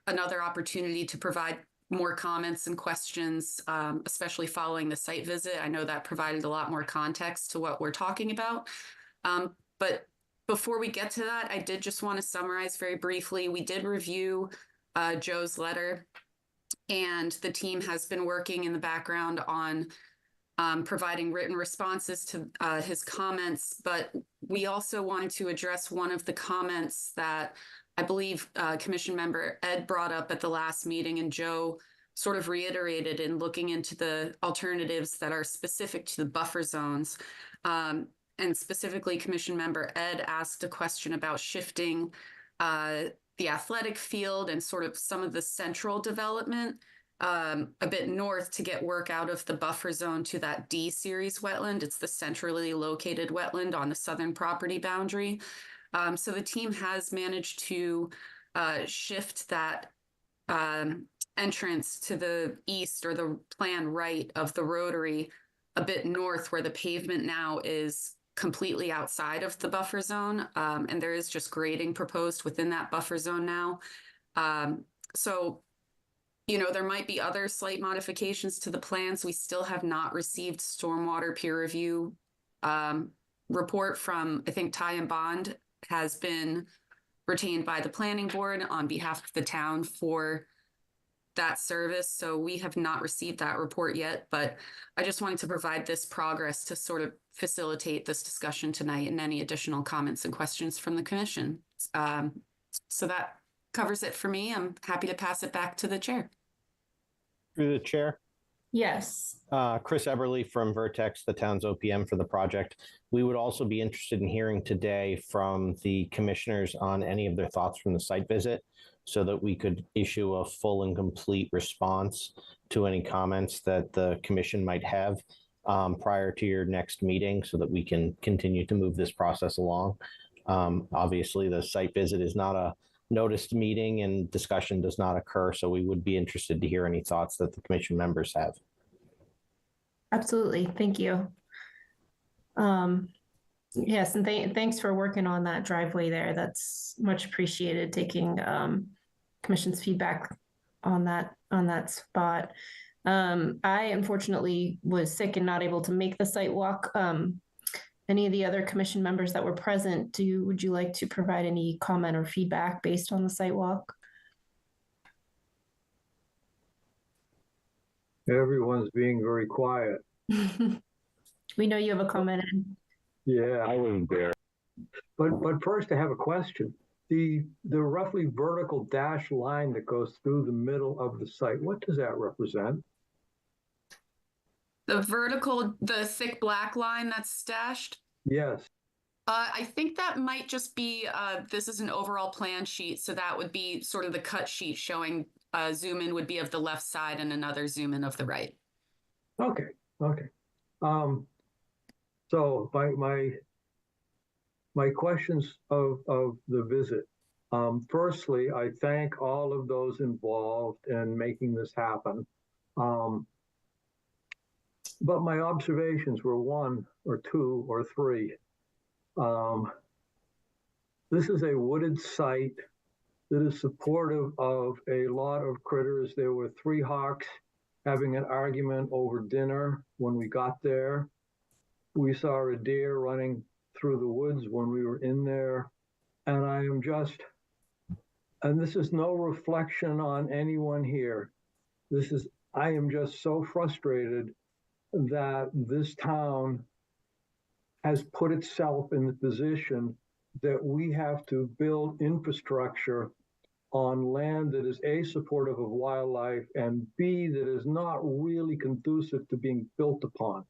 Speaker 12: another opportunity to provide more comments and questions, especially following the site visit. I know that provided a lot more context to what we're talking about. But before we get to that, I did just want to summarize very briefly. We did review Joe's letter, and the team has been working in the background on providing written responses to his comments. But we also wanted to address one of the comments that I believe Commission Member Ed brought up at the last meeting, and Joe sort of reiterated in looking into the alternatives that are specific to the buffer zones. And specifically, Commission Member Ed asked a question about shifting the athletic field and sort of some of the central development a bit north to get work out of the buffer zone to that D series wetland. It's the centrally located wetland on the southern property boundary. So the team has managed to shift that entrance to the east, or the plan right of the rotary, a bit north, where the pavement now is completely outside of the buffer zone. And there is just grading proposed within that buffer zone now. So, you know, there might be other slight modifications to the plans. We still have not received stormwater peer review report from, I think, Ty and Bond has been retained by the planning board on behalf of the town for that service. So we have not received that report yet, but I just wanted to provide this progress to sort of facilitate this discussion tonight and any additional comments and questions from the commission. So that covers it for me. I'm happy to pass it back to the chair.
Speaker 13: Through the chair.
Speaker 2: Yes.
Speaker 13: Chris Eberly from Vertex, the town's OPM for the project. We would also be interested in hearing today from the commissioners on any of their thoughts from the site visit so that we could issue a full and complete response to any comments that the commission might have prior to your next meeting so that we can continue to move this process along. Obviously, the site visit is not a noticed meeting and discussion does not occur. So we would be interested to hear any thoughts that the commission members have.
Speaker 2: Absolutely. Thank you. Yes, and thanks for working on that driveway there. That's much appreciated, taking commission's feedback on that spot. I unfortunately was sick and not able to make the site walk. Any of the other commission members that were present, would you like to provide any comment or feedback based on the site walk?
Speaker 3: Everyone's being very quiet.
Speaker 2: We know you have a comment.
Speaker 3: Yeah,
Speaker 1: I wasn't there.
Speaker 3: but first I have a question. The roughly vertical dashed line that goes through the middle of the site, what does that represent?
Speaker 12: The thick black line that's stashed?
Speaker 3: Yes.
Speaker 12: I think that might just be, this is an overall plan sheet. So that would be sort of the cut sheet showing zoom in would be of the left side and another zoom in of the right.
Speaker 3: Okay. So my questions of the visit. Firstly, I thank all of those involved in making this happen. But my observations were 1 or 2 or 3. This is a wooded site that is supportive of a lot of critters. There were 3 hawks having an argument over dinner when we got there. We saw a deer running through the woods when we were in there. And this is no reflection on anyone here. I am just so frustrated that this town has put itself in the position that we have to build infrastructure on land that is A, supportive of wildlife, and B, that is not really conducive to being built upon.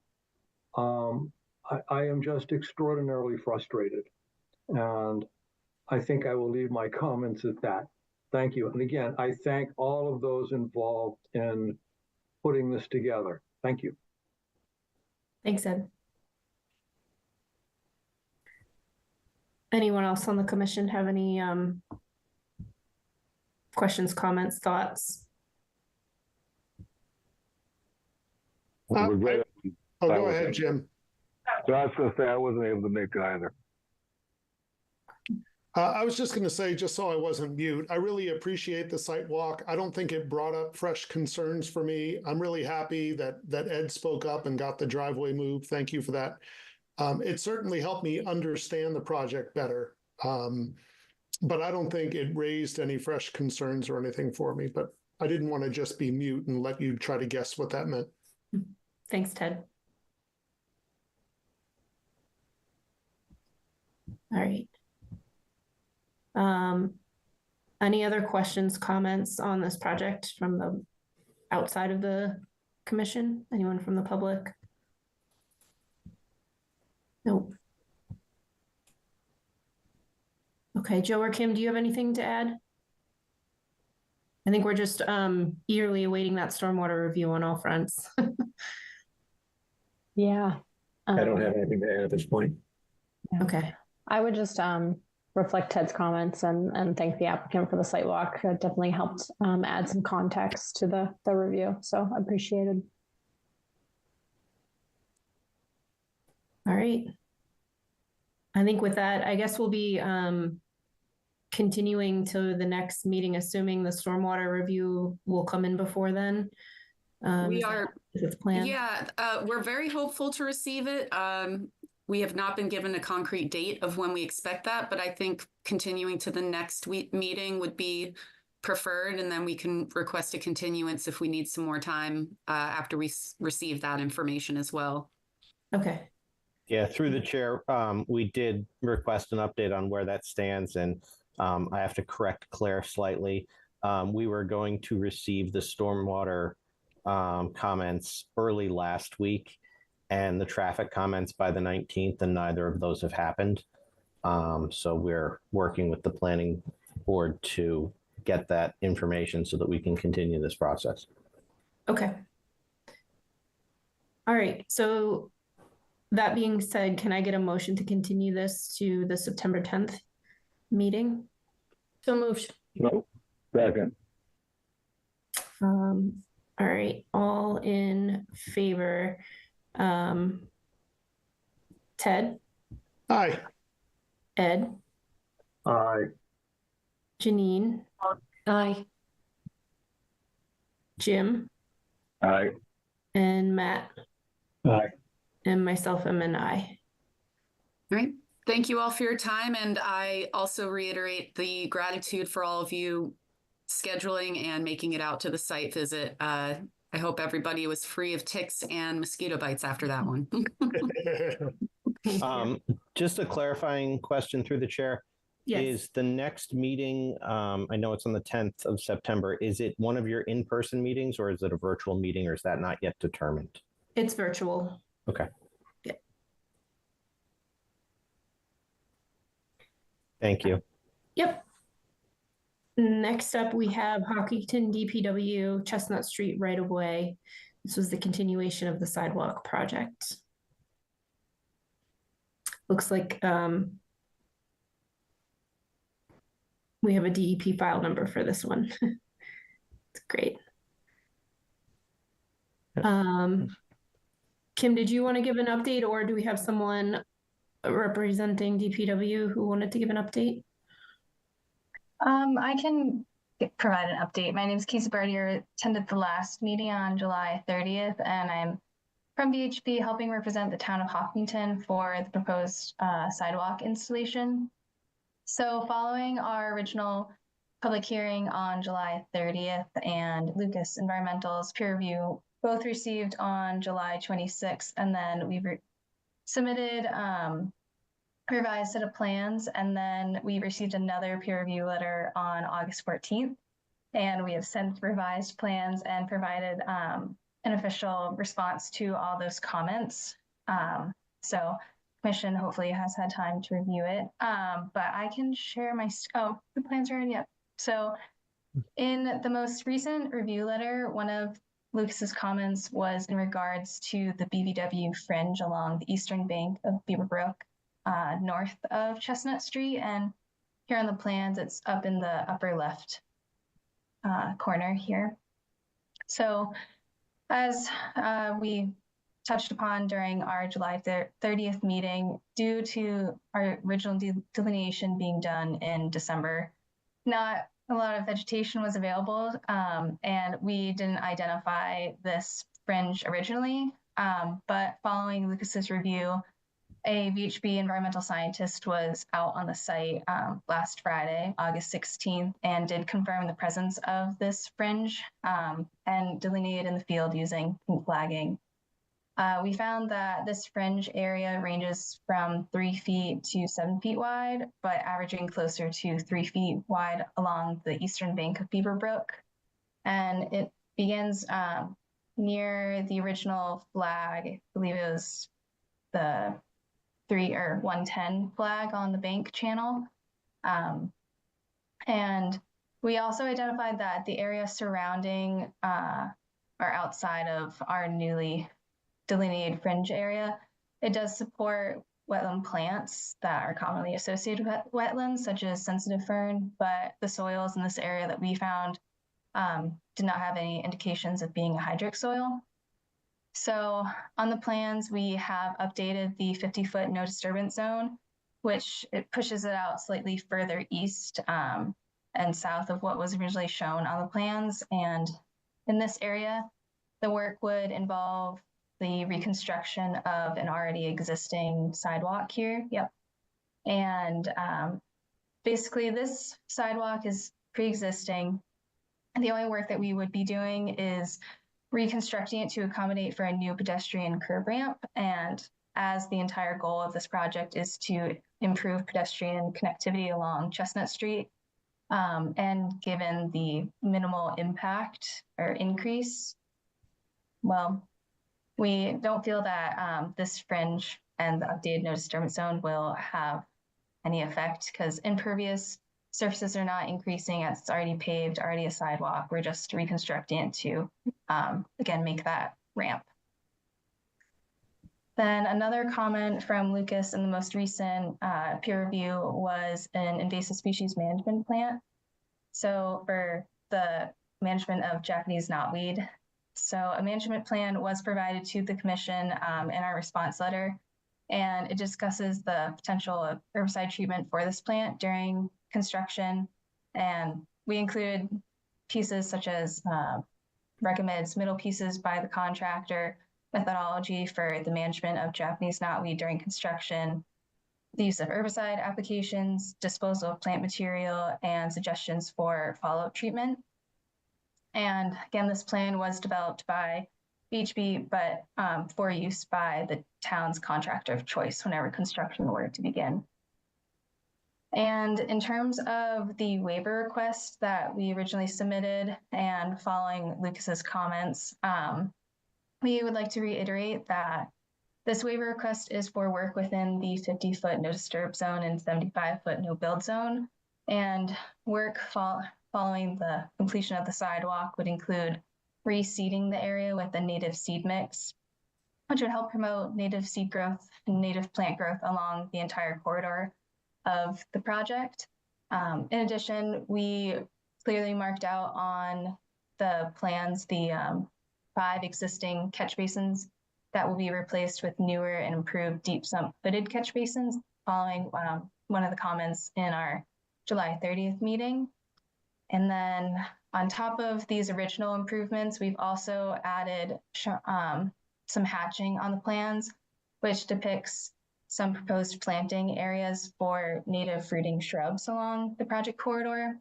Speaker 3: I am just extraordinarily frustrated. And I think I will leave my comments at that. Thank you. And again, I thank all of those involved in putting this together. Thank you.
Speaker 2: Thanks, Ed. Anyone else on the commission have any questions, comments, thoughts?
Speaker 8: Go ahead, Jim.
Speaker 1: So I was going to say I wasn't able to make it either.
Speaker 8: I was just going to say, just so I wasn't mute, I really appreciate the site walk. I don't think it brought up fresh concerns for me. I'm really happy that Ed spoke up and got the driveway moved. Thank you for that. It certainly helped me understand the project better. But I don't think it raised any fresh concerns or anything for me. But I didn't want to just be mute and let you try to guess what that meant.
Speaker 2: Thanks, Ted. All right. Any other questions, comments on this project from the outside of the commission? Anyone from the public? Nope. Okay, Joe or Kim, do you have anything to add? I think we're just eagerly awaiting that stormwater review on all fronts.
Speaker 6: Yeah.
Speaker 11: I don't have anything to add at this point.
Speaker 2: Okay.
Speaker 6: I would just reflect Ted's comments and thank the applicant for the site walk. It definitely helped add some context to the review. So appreciated.
Speaker 2: All right. I think with that, I guess we'll be continuing to the next meeting, assuming the stormwater review will come in before then.
Speaker 12: We are,
Speaker 2: it's planned.
Speaker 12: Yeah, we're very hopeful to receive it. We have not been given a concrete date of when we expect that, but I think continuing to the next meeting would be preferred, and then we can request a continuance if we need some more time after we receive that information as well.
Speaker 2: Okay.
Speaker 13: Yeah, through the chair, we did request an update on where that stands, and I have to correct Claire slightly. We were going to receive the stormwater comments early last week and the traffic comments by the 19th, and neither of those have happened. So we're working with the planning board to get that information so that we can continue this process.
Speaker 2: Okay. All right. So that being said, can I get a motion to continue this to the September 10th meeting?
Speaker 5: So moved.
Speaker 1: No, second.
Speaker 2: All right. All in favor. Ted,
Speaker 8: Aye.
Speaker 2: Ed,
Speaker 3: Aye.
Speaker 2: Janine,
Speaker 5: Aye.
Speaker 2: Jim,
Speaker 1: Aye.
Speaker 2: and Matt,
Speaker 11: Aye.
Speaker 2: and myself am an aye.
Speaker 12: All right. Thank you all for your time. And I also reiterate the gratitude for all of you scheduling and making it out to the site visit. I hope everybody was free of ticks and mosquito bites after that one.
Speaker 13: Just a clarifying question through the chair.
Speaker 2: Yes.
Speaker 13: Is the next meeting, I know it's on the 10th of September, is it one of your in-person meetings or is it a virtual meeting, or is that not yet determined?
Speaker 2: It's virtual.
Speaker 13: Okay.
Speaker 2: Yeah.
Speaker 13: Thank you.
Speaker 2: Yep. Next up, we have Hopkinton DPW Chestnut Street right of way. This was the continuation of the sidewalk project. Looks like we have a DEP file number for this one. It's great. Kim, did you want to give an update, or do we have someone representing DPW who wanted to give an update?
Speaker 14: I can provide an update. My name is Casey Bartier, attended the last meeting on July 30th, and I'm from VHB helping represent the town of Hopkinton for the proposed sidewalk installation. So following our original public hearing on July 30th and Lucas Environmental's peer review, both received on July 26th, and then we submitted revised set of plans, and then we received another peer review letter on August 14th, and we have sent revised plans and provided an official response to all those comments. So commission hopefully has had time to review it, but I can share my, oh, the plans are in, yep. So in the most recent review letter, one of Lucas's comments was in regards to the BVW fringe along the eastern bank of Beaver Brook, north of Chestnut Street. And here on the plans, it's up in the upper left corner here. So as we touched upon during our July 30th meeting, due to our original delineation being done in December, not a lot of vegetation was available, and we didn't identify this fringe originally, but following Lucas's review, a VHB environmental scientist was out on the site last Friday, August 16th, and did confirm the presence of this fringe and delineated in the field using pink flagging. We found that this fringe area ranges from 3 feet to 7 feet wide, but averaging closer to 3 feet wide along the eastern bank of Beaver Brook. And it begins near the original flag. I believe it was the 110 flag on the bank channel. And we also identified that the area surrounding or outside of our newly delineated fringe area, it does support wetland plants that are commonly associated with wetlands, such as sensitive fern, but the soils in this area that we found did not have any indications of being a hydric soil. So on the plans, we have updated the 50-foot no disturbance zone, which it pushes it out slightly further east and south of what was originally shown on the plans. And in this area, the work would involve the reconstruction of an already existing sidewalk here. Yep. And basically this sidewalk is pre-existing. The only work that we would be doing is reconstructing it to accommodate for a new pedestrian curb ramp. And as the entire goal of this project is to improve pedestrian connectivity along Chestnut Street, and given the minimal impact or increase, well, we don't feel that this fringe and the updated no disturbance zone will have any effect because impervious surfaces are not increasing as it's already paved, already a sidewalk. We're just reconstructing it to, again, make that ramp. Then another comment from Lucas in the most recent peer review was an invasive species management plan. So for the management of Japanese knotweed. So a management plan was provided to the commission in our response letter, and it discusses the potential of herbicide treatment for this plant during construction. And we included pieces such as recommended submittal pieces by the contractor, methodology for the management of Japanese knotweed during construction, the use of herbicide applications, disposal of plant material, and suggestions for follow-up treatment. And again, this plan was developed by VHB, but for use by the town's contractor of choice whenever construction were to begin. And in terms of the waiver request that we originally submitted and following Lucas's comments, we would like to reiterate that this waiver request is for work within the 50-foot no disturb zone and 75-foot no build zone. And work following the completion of the sidewalk would include reseeding the area with a native seed mix, which would help promote native seed growth and native plant growth along the entire corridor of the project. In addition, we clearly marked out on the plans the 5 existing catch basins that will be replaced with newer and improved deep sump footed catch basins following one of the comments in our July 30th meeting. And then on top of these original improvements, we've also added some hatching on the plans, which depicts some proposed planting areas for native fruiting shrubs along the project corridor.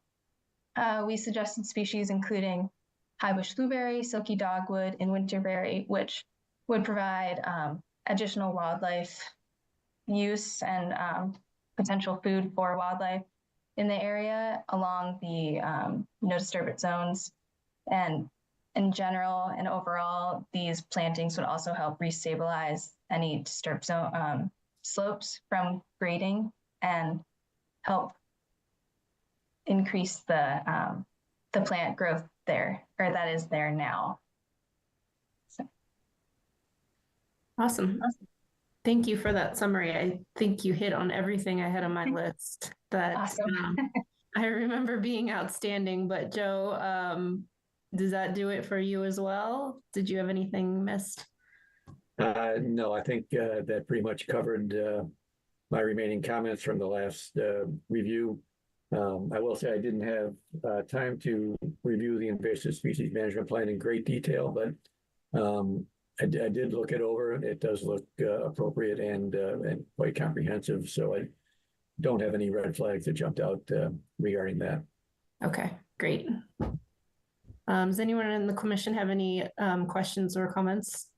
Speaker 14: We suggested species including highbush blueberry, silky dogwood, and winterberry, which would provide additional wildlife use and potential food for wildlife in the area along the no disturbance zones. And in general and overall, these plantings would also help restabilize any disturbed zone slopes from grading and help increase the plant growth there, or that is there now. So.
Speaker 2: Awesome. Thank you for that summary. I think you hit on everything I had on my list that
Speaker 14: awesome.
Speaker 2: I remember being outstanding. But Joe, does that do it for you as well? Did you have anything missed?
Speaker 15: No, I think that pretty much covered my remaining comments from the last review. I will say I didn't have time to review the invasive species management plan in great detail, but I did look it over. It does look appropriate and quite comprehensive. So I don't have any red flags that jumped out regarding that.
Speaker 2: Okay, great. Does anyone in the commission have any questions or comments?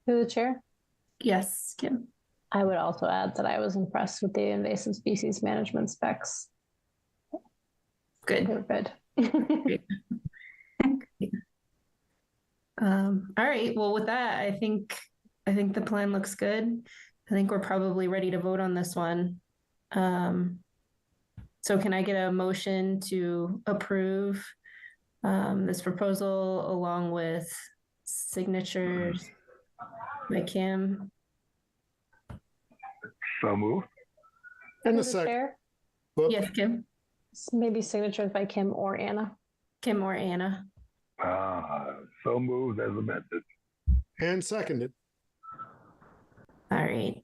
Speaker 6: Through the chair?
Speaker 2: Yes, Kim.
Speaker 6: I would also add that I was impressed with the invasive species management specs.
Speaker 2: Good.
Speaker 6: They're good.
Speaker 2: Great. All right. Well, with that, I think the plan looks good. I think we're probably ready to vote on this one. So can I get a motion to approve this proposal along with signatures by Kim?
Speaker 1: So moved.
Speaker 8: And a second.
Speaker 6: Chair?
Speaker 2: Yes, Kim.
Speaker 6: Maybe signatures by Kim or Anna.
Speaker 2: Kim or Anna.
Speaker 1: So moved as amended.
Speaker 8: And seconded.
Speaker 2: All right.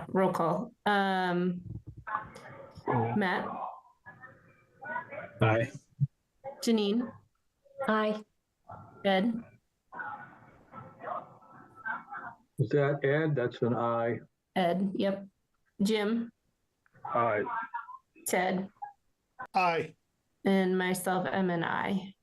Speaker 2: Roll call. Matt.
Speaker 11: Aye.
Speaker 2: Janine.
Speaker 5: Aye.
Speaker 2: Ed.
Speaker 3: Is that Ed? That's an I.
Speaker 2: Ed. Yep. Jim.
Speaker 1: Aye.
Speaker 2: Ted,
Speaker 8: Aye.
Speaker 2: and myself, am an I.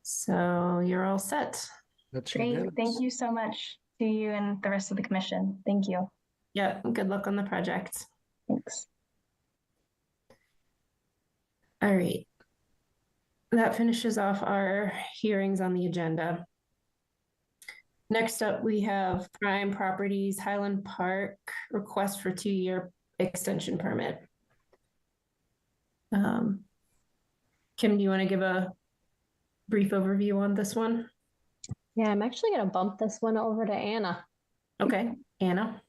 Speaker 2: So you're all set.
Speaker 8: That's
Speaker 14: Great.
Speaker 8: unanimous.
Speaker 14: Thank you so much to you and the rest of the commission. Thank you.
Speaker 2: Yep, good luck on the project.
Speaker 14: Thanks.
Speaker 2: All right. That finishes off our hearings on the agenda. Next up, we have Prime Properties Highland Park request for 2-year extension permit. Kim, do you want to give a brief overview on this one?
Speaker 6: Yeah, I'm actually going to bump this one over to Anna.
Speaker 2: Okay, Anna.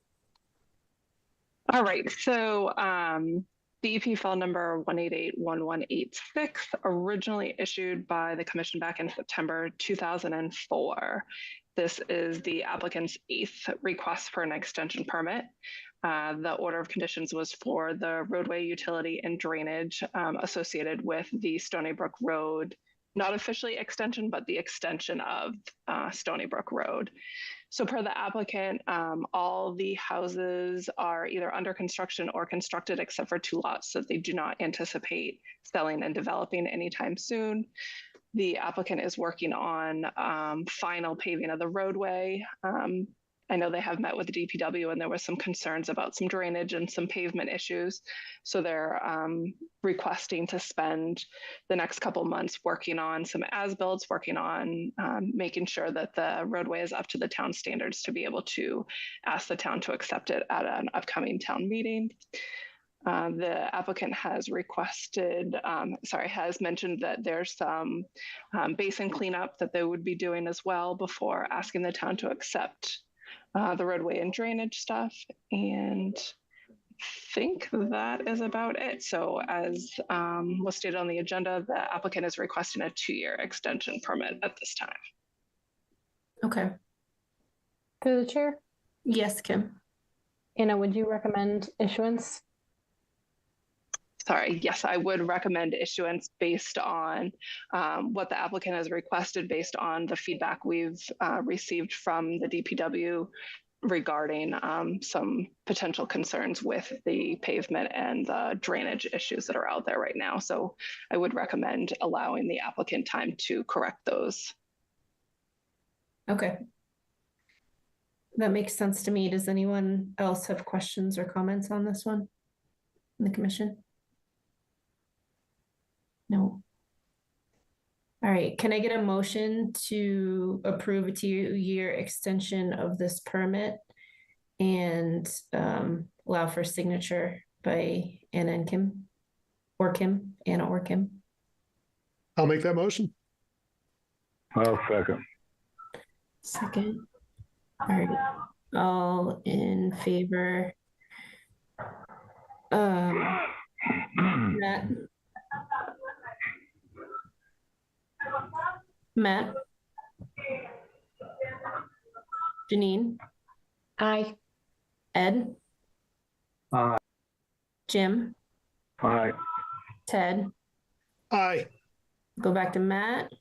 Speaker 16: All right, so DEP file number 1881186, originally issued by the commission back in September 2004. This is the applicant's 8th request for an extension permit. The order of conditions was for the roadway utility and drainage associated with the Stony Brook Road, not officially extension, but the extension of Stony Brook Road. So per the applicant, all the houses are either under construction or constructed except for 2 lots that they do not anticipate selling and developing anytime soon. The applicant is working on final paving of the roadway. I know they have met with the DPW and there was some concerns about some drainage and some pavement issues. So they're requesting to spend the next couple months working on some as-builts, working on making sure that the roadway is up to the town standards to be able to ask the town to accept it at an upcoming town meeting. The applicant has has mentioned that there's some basin cleanup that they would be doing as well before asking the town to accept the roadway and drainage stuff. And I think that is about it. So as was stated on the agenda, the applicant is requesting a 2-year extension permit at this time.
Speaker 2: Okay.
Speaker 6: Through the chair?
Speaker 2: Yes, Kim.
Speaker 6: Anna, would you recommend issuance?
Speaker 16: Sorry, yes, I would recommend issuance based on what the applicant has requested, based on the feedback we've received from the DPW regarding some potential concerns with the pavement and the drainage issues that are out there right now. So I would recommend allowing the applicant time to correct those.
Speaker 2: Okay. That makes sense to me. Does anyone else have questions or comments on this one in the commission? No. All right, can I get a motion to approve a 2-year extension of this permit and allow for signature by Anna and Kim? Or Kim, Anna or Kim?
Speaker 8: I'll make that motion.
Speaker 1: I'll second.
Speaker 2: Second. All right, all in favor? Matt? Matt? Janine?
Speaker 6: Aye.
Speaker 2: Ed?
Speaker 3: Aye.
Speaker 2: Jim?
Speaker 1: Aye.
Speaker 2: Ted?
Speaker 8: Aye.
Speaker 2: Go back to Matt.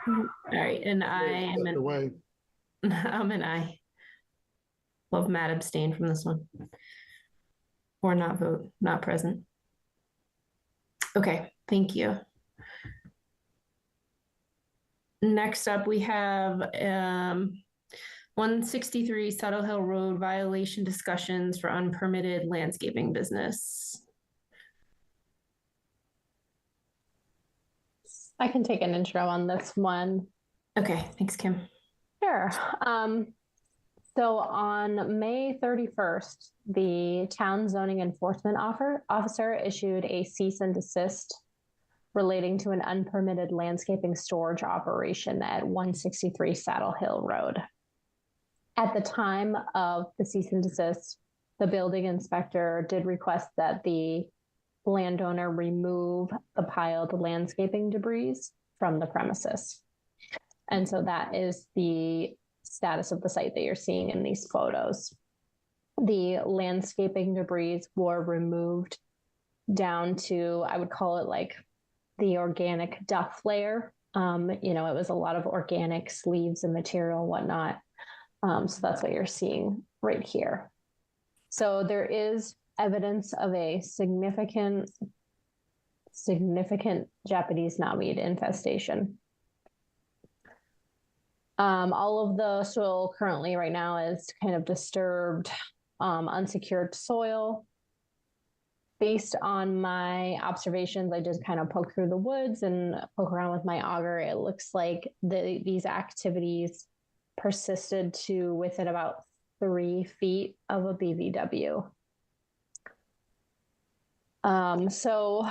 Speaker 2: All right, and I am
Speaker 8: Away.
Speaker 2: I'm an I. Love Matt abstain from this one. Or not vote, not present. Okay, thank you. Next up, we have 163 Saddle Hill Road violation discussions for unpermitted landscaping business.
Speaker 6: I can take an intro on this one.
Speaker 2: Okay, thanks, Kim.
Speaker 6: Sure. So on May 31st, the town zoning enforcement officer issued a cease and desist relating to an unpermitted landscaping storage operation at 163 Saddle Hill Road. At the time of the cease and desist, the building inspector did request that the landowner remove the piled landscaping debris from the premises. And so that is the status of the site that you're seeing in these photos. The landscaping debris were removed down to, I would call it like the organic duff layer. It was a lot of organic sleeves and material and whatnot. So that's what you're seeing right here. So there is evidence of a significant Japanese knotweed infestation. All of the soil currently right now is kind of disturbed, unsecured soil. Based on my observations, I just kind of poke through the woods and poke around with my auger. It looks like these activities persisted to within about 3 feet of a BVW. So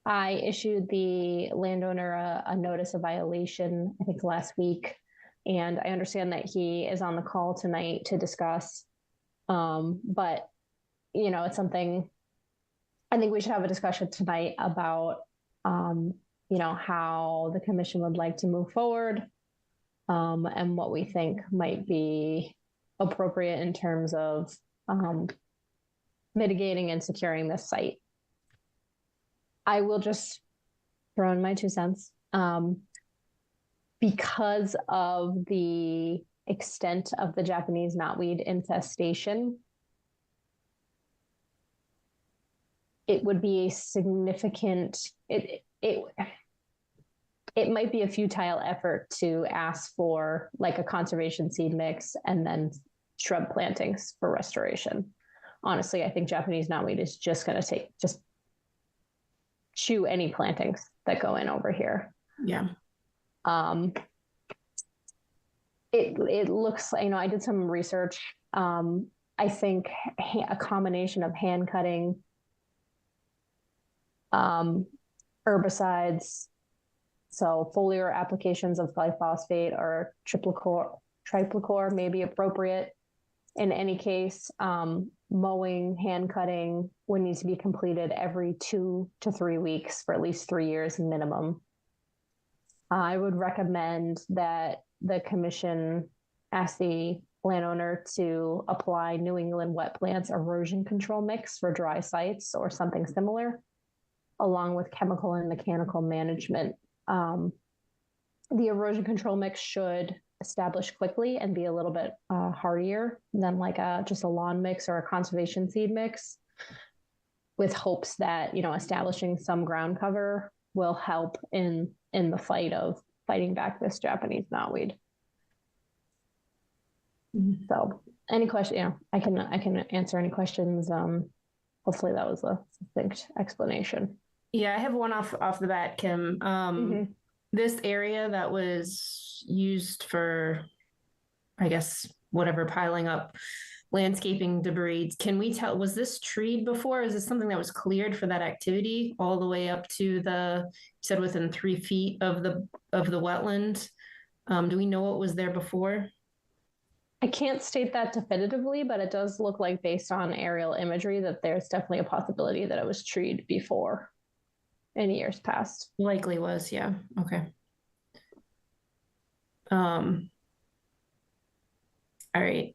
Speaker 6: I issued the landowner a notice of violation, I think last week, and I understand that he is on the call tonight to discuss. But, you know, it's something I think we should have a discussion tonight about, you know, how the commission would like to move forward, and what we think might be appropriate in terms of mitigating and securing this site. I will just throw in my 2 cents. Because of the extent of the Japanese knotweed infestation, it would be a significant, it might be a futile effort to ask for like a conservation seed mix and then shrub plantings for restoration. Honestly, I think Japanese knotweed is just going to chew any plantings that go in over here.
Speaker 2: Yeah.
Speaker 6: It looks, you know, I did some research. I think a combination of hand cutting, herbicides, so foliar applications of glyphosate or triplicor may be appropriate. In any case, mowing, hand cutting would need to be completed every 2 to 3 weeks for at least 3 years minimum. I would recommend that the commission ask the landowner to apply New England Wet Plants erosion control mix for dry sites or something similar, along with chemical and mechanical management. The erosion control mix should establish quickly and be a little bit hardier than like just a lawn mix or a conservation seed mix, with hopes that, you know, establishing some ground cover will help in the fight of fighting back this Japanese knotweed. So any question, you know, I can answer any questions. Hopefully that was a succinct explanation.
Speaker 2: Yeah, I have one off the bat, Kim. This area that was used for, I guess, whatever, piling up landscaping debris, can we tell, was this treed before? Is this something that was cleared for that activity all the way up to you said within 3 feet of the wetland? Do we know what was there before?
Speaker 6: I can't state that definitively, but it does look like, based on aerial imagery, that there's definitely a possibility that it was treed before in years past.
Speaker 2: Likely was, yeah. Okay. All right.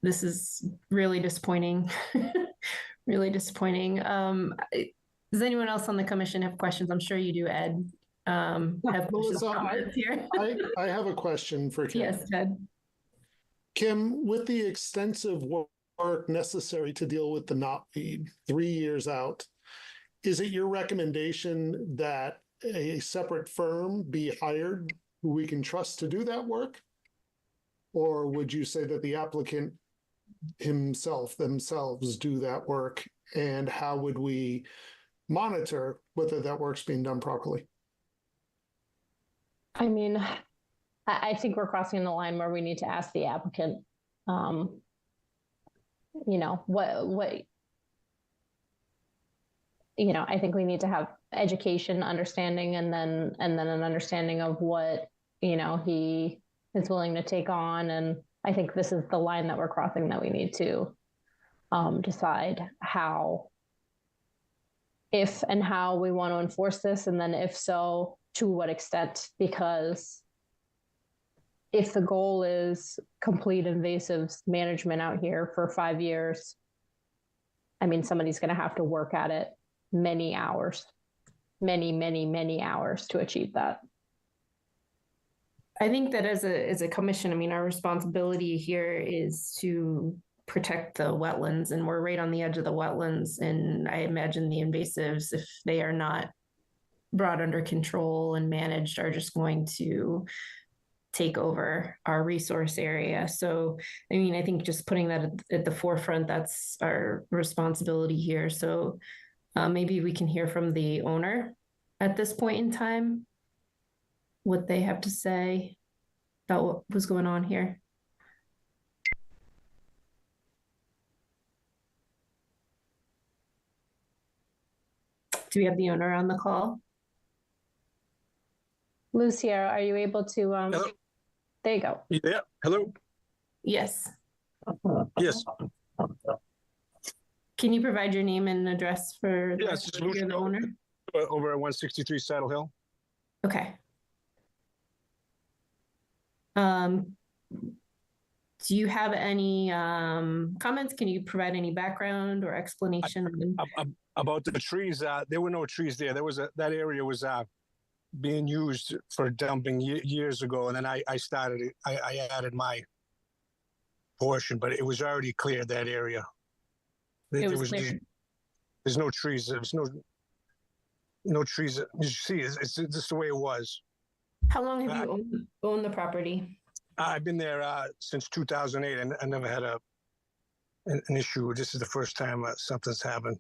Speaker 2: This is really disappointing. Really disappointing. Does anyone else on the commission have questions? I'm sure you do, Ed.
Speaker 8: Melissa, I have a question for Kim.
Speaker 2: Yes, Ted.
Speaker 8: Kim, with the extensive work necessary to deal with the knotweed 3 years out, is it your recommendation that a separate firm be hired who we can trust to do that work? Or would you say that the applicant themselves do that work? And how would we monitor whether that work's being done properly?
Speaker 6: I mean, I think we're crossing the line where we need to ask the applicant, you know, what, you know, I think we need to have education, understanding, and then an understanding of what, you know, he is willing to take on. And I think this is the line that we're crossing, that we need to decide how, if and how we want to enforce this. And then if so, to what extent, because if the goal is complete invasive management out here for 5 years, I mean, somebody's going to have to work at it many hours, many hours to achieve that.
Speaker 2: I think that as a commission, I mean, our responsibility here is to protect the wetlands, and we're right on the edge of the wetlands. And I imagine the invasives, if they are not brought under control and managed, are just going to take over our resource area. So, I mean, I think just putting that at the forefront, that's our responsibility here. So maybe we can hear from the owner at this point in time, what they have to say about what was going on here. Do we have the owner on the call?
Speaker 6: Lucia, are you able to,
Speaker 17: Hello?
Speaker 6: There you go.
Speaker 17: Yeah, hello?
Speaker 2: Yes.
Speaker 17: Yes.
Speaker 2: Can you provide your name and address for
Speaker 17: Yes, it's Lucia,
Speaker 2: the owner?
Speaker 17: over at 163 Saddle Hill.
Speaker 2: Okay. Do you have any comments? Can you provide any background or explanation?
Speaker 17: About the trees, there were no trees there. That area was being used for dumping years ago, and then I started it. I added my portion, but it was already cleared, that area. There's no trees. There's no trees. You see, it's just the way it was.
Speaker 2: How long have you owned the property?
Speaker 17: I've been there since 2008, and I never had an issue. This is the first time something's happened.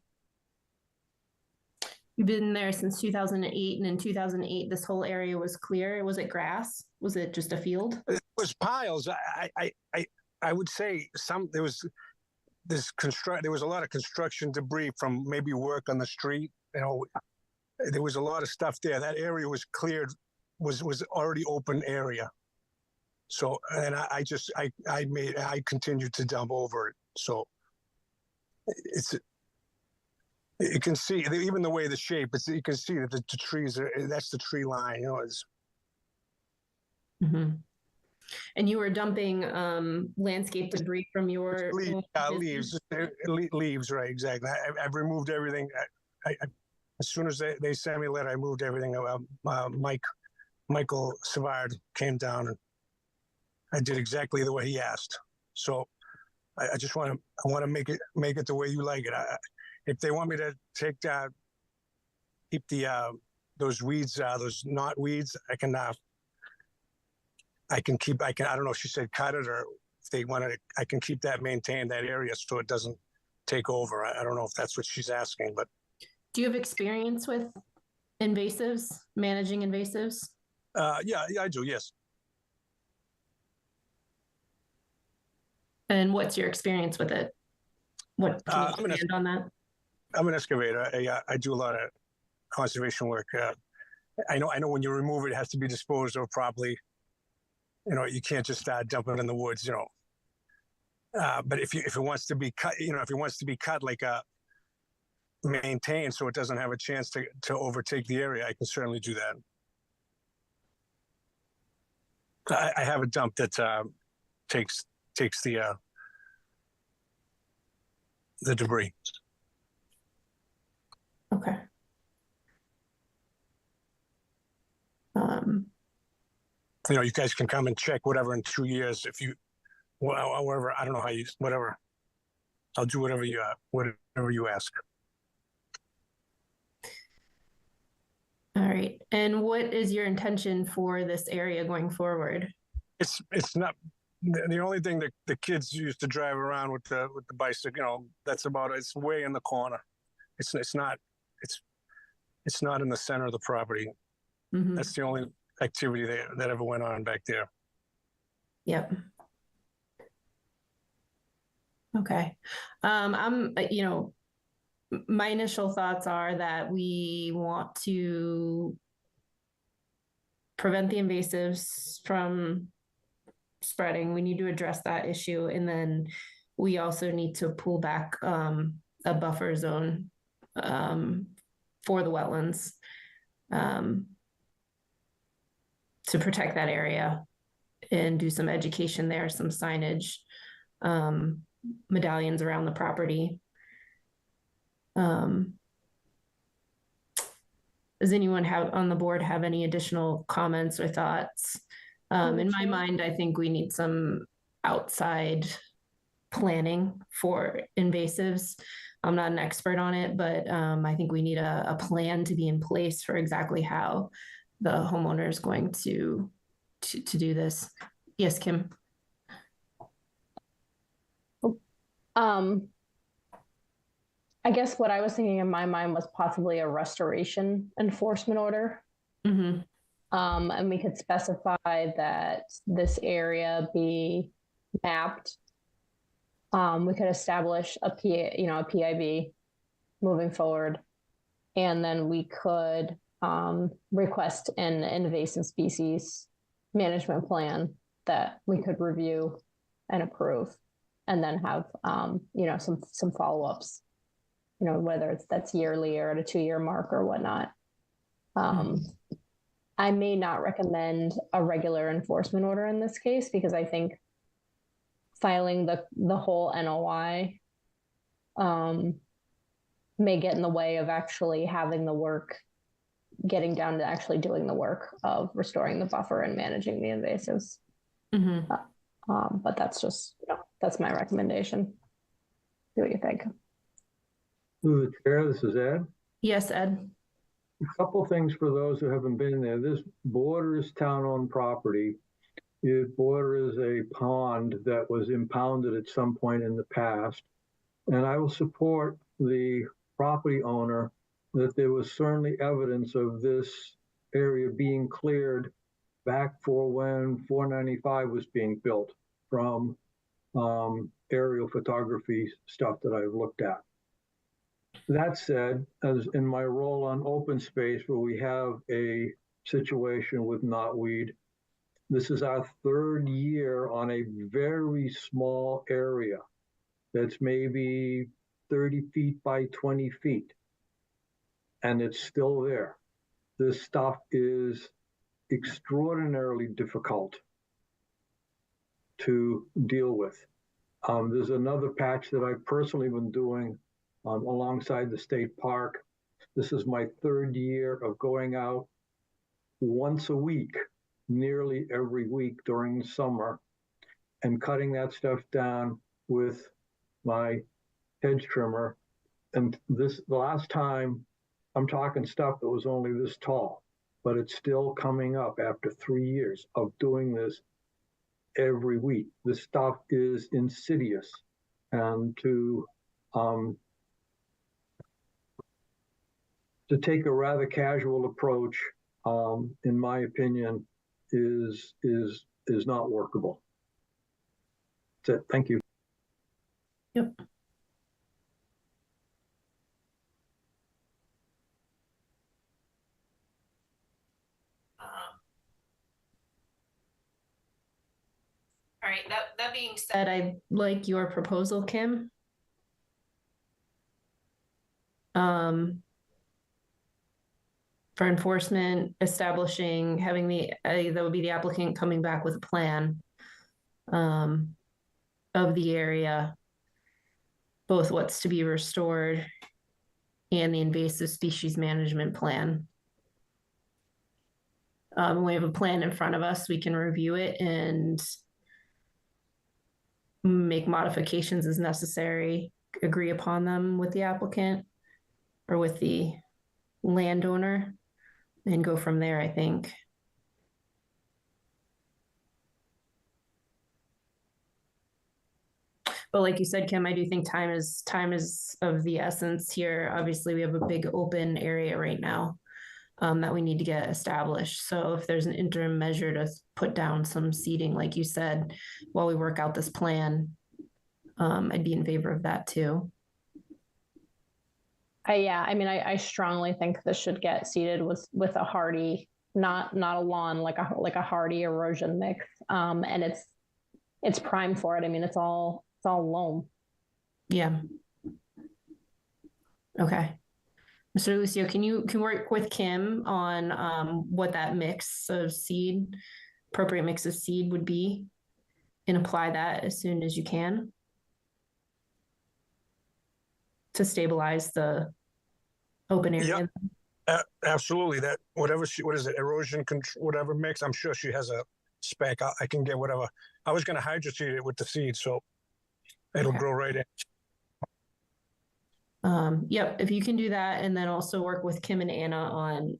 Speaker 2: You've been there since 2008, and in 2008, this whole area was clear. Was it grass? Was it just a field?
Speaker 17: It was piles. I would say there was a lot of construction debris from maybe work on the street. You know, there was a lot of stuff there. That area was cleared, was already open area. So, and I continued to dump over it. So you can see, even the way the shape, you can see that the trees that's the tree line, you know.
Speaker 2: Mm-hmm. And you were dumping landscape debris from your
Speaker 17: leaves, right? Exactly. I've removed everything. As soon as they sent me a letter, I moved everything. Michael Savard came down, and I did exactly the way he asked. So I just want to make it the way you like it. If they want me to keep those weeds, those knot weeds, I don't know if she said cut it, or if they wanted it, I can keep that, maintain that area so it doesn't take over. I don't know if that's what she's asking, but.
Speaker 2: Do you have experience with invasives, managing invasives?
Speaker 17: Yeah, I do. Yes.
Speaker 2: And what's your experience with it? What can you expand on that?
Speaker 17: I'm an excavator. I do a lot of conservation work. I know when you remove it, it has to be disposed of properly. You know, you can't just dump it in the woods. You know, but if it wants to be cut, you know, if it wants to be cut like maintained so it doesn't have a chance to overtake the area, I can certainly do that. I have a dump that takes the debris.
Speaker 2: Okay.
Speaker 17: You know, you guys can come and check whatever in 2 years however, I don't know how whatever. I'll do whatever you ask.
Speaker 2: All right. And what is your intention for this area going forward?
Speaker 17: It's not the only thing that the kids used to drive around with the bicycle. You know, that's about it. It's way in the corner. It's not in the center of the property. Mm-hmm. That's the only activity that ever went on back there.
Speaker 2: Yep. Okay. You know, my initial thoughts are that we want to prevent the invasives from spreading. We need to address that issue. And then we also need to pull back a buffer zone for the wetlands to protect that area and do some education there, some signage, medallions around the property. Does anyone on the board have any additional comments or thoughts In my mind, I think we need some outside planning for invasives. I'm not an expert on it, but I think we need a plan to be in place for exactly how the homeowner is going to do this. Yes, Kim.
Speaker 6: I guess what I was thinking in my mind was possibly a restoration enforcement order.
Speaker 2: Mm-hmm.
Speaker 6: And we could specify that this area be mapped. We could establish a PIB moving forward, and then we could request an invasive species management plan that we could review and approve, and then have some follow-ups. Whether that's yearly or at a 2-year mark or whatnot. I may not recommend a regular enforcement order in this case, because I think filing the whole NOI may get in the way of actually having the work, getting down to actually doing the work of restoring the buffer and managing the invasives.
Speaker 2: Mm-hmm.
Speaker 6: But that's just, that's my recommendation. See what you think.
Speaker 3: Through the chair, this is Ed.
Speaker 2: Yes, Ed.
Speaker 3: A couple things for those who haven't been there. This borders town-owned property. It borders a pond that was impounded at some point in the past. And I will support the property owner that there was certainly evidence of this area being cleared back for when 495 was being built from aerial photography stuff that I've looked at. That said, as in my role on open space where we have a situation with knotweed, this is our 3rd year on a very small area that's maybe 30 feet by 20 feet, and it's still there. This stuff is extraordinarily difficult to deal with. There's another patch that I've personally been doing alongside the state park. This is my 3rd year of going out once a week, nearly every week during the summer, and cutting that stuff down with my hedge trimmer. And the last time, I'm talking stuff that was only this tall, but it's still coming up after 3 years of doing this every week. This stuff is insidious, and to take a rather casual approach, in my opinion, is not workable. That's it. Thank you.
Speaker 2: Yep. All right. That being said, I like your proposal, Kim. For enforcement, establishing, having that would be the applicant coming back with a plan of the area, both what's to be restored and the invasive species management plan. When we have a plan in front of us, we can review it and make modifications as necessary, agree upon them with the applicant or with the landowner, and go from there, I think. But like you said, Kim, I do think time is of the essence here. Obviously, we have a big open area right now that we need to get established. So if there's an interim measure to put down some seating, like you said, while we work out this plan, I'd be in favor of that too.
Speaker 6: I strongly think this should get seeded with a hardy, not a lawn, like a hardy erosion mix. And it's prime for it. I mean, it's all loam.
Speaker 2: Yeah. Okay. Mr. Lucio, can you work with Kim on what that appropriate mix of seed would be, and apply that as soon as you can to stabilize the open area?
Speaker 17: Yep. Absolutely. That what is it, erosion control, whatever mix. I'm sure she has spec. I can get whatever. I was going to hydroseed it with the seed, so it'll grow right in.
Speaker 2: Yep, if you can do that, and then also work with Kim and Anna on,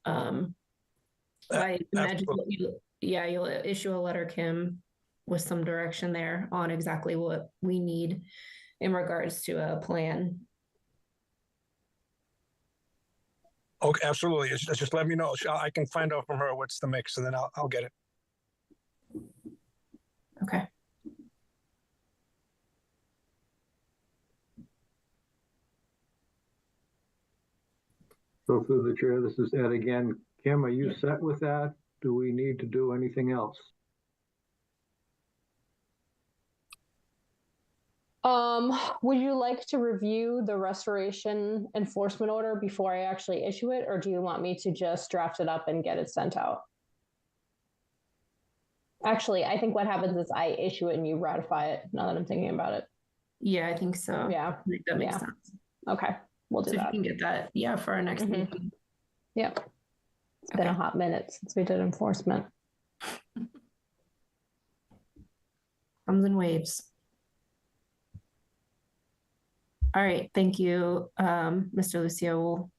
Speaker 2: I imagine, you'll issue a letter, Kim, with some direction there on exactly what we need in regards to a plan.
Speaker 17: Okay, absolutely. Just let me know. I can find out from her what's the mix, and then I'll get it.
Speaker 2: Okay.
Speaker 3: So through the chair, this is Ed again. Kim, are you set with that? Do we need to do anything else?
Speaker 6: Would you like to review the restoration enforcement order before I actually issue it, or do you want me to just draft it up and get it sent out? Actually, I think what happens is I issue it and you ratify it, now that I'm thinking about it.
Speaker 2: Yeah, I think so.
Speaker 6: Yeah.
Speaker 2: I think that makes sense.
Speaker 6: Okay, we'll do
Speaker 2: So if
Speaker 6: that.
Speaker 2: you can get that, yeah, for our next meeting.
Speaker 6: Yep. It's been a hot minute since we did enforcement.
Speaker 2: Comes in waves. All right, thank you, Mr. Lucio. We'll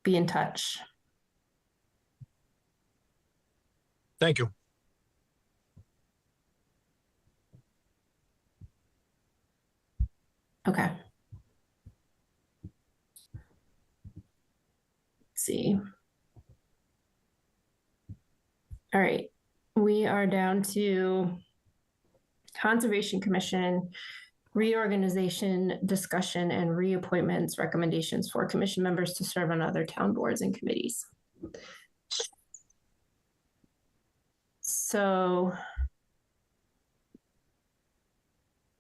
Speaker 2: be in touch.
Speaker 17: Thank you.
Speaker 2: Okay. Let's see. All right, we are down to Conservation Commission reorganization, discussion, and reappointments, recommendations for commission members to serve on other town boards and committees. So,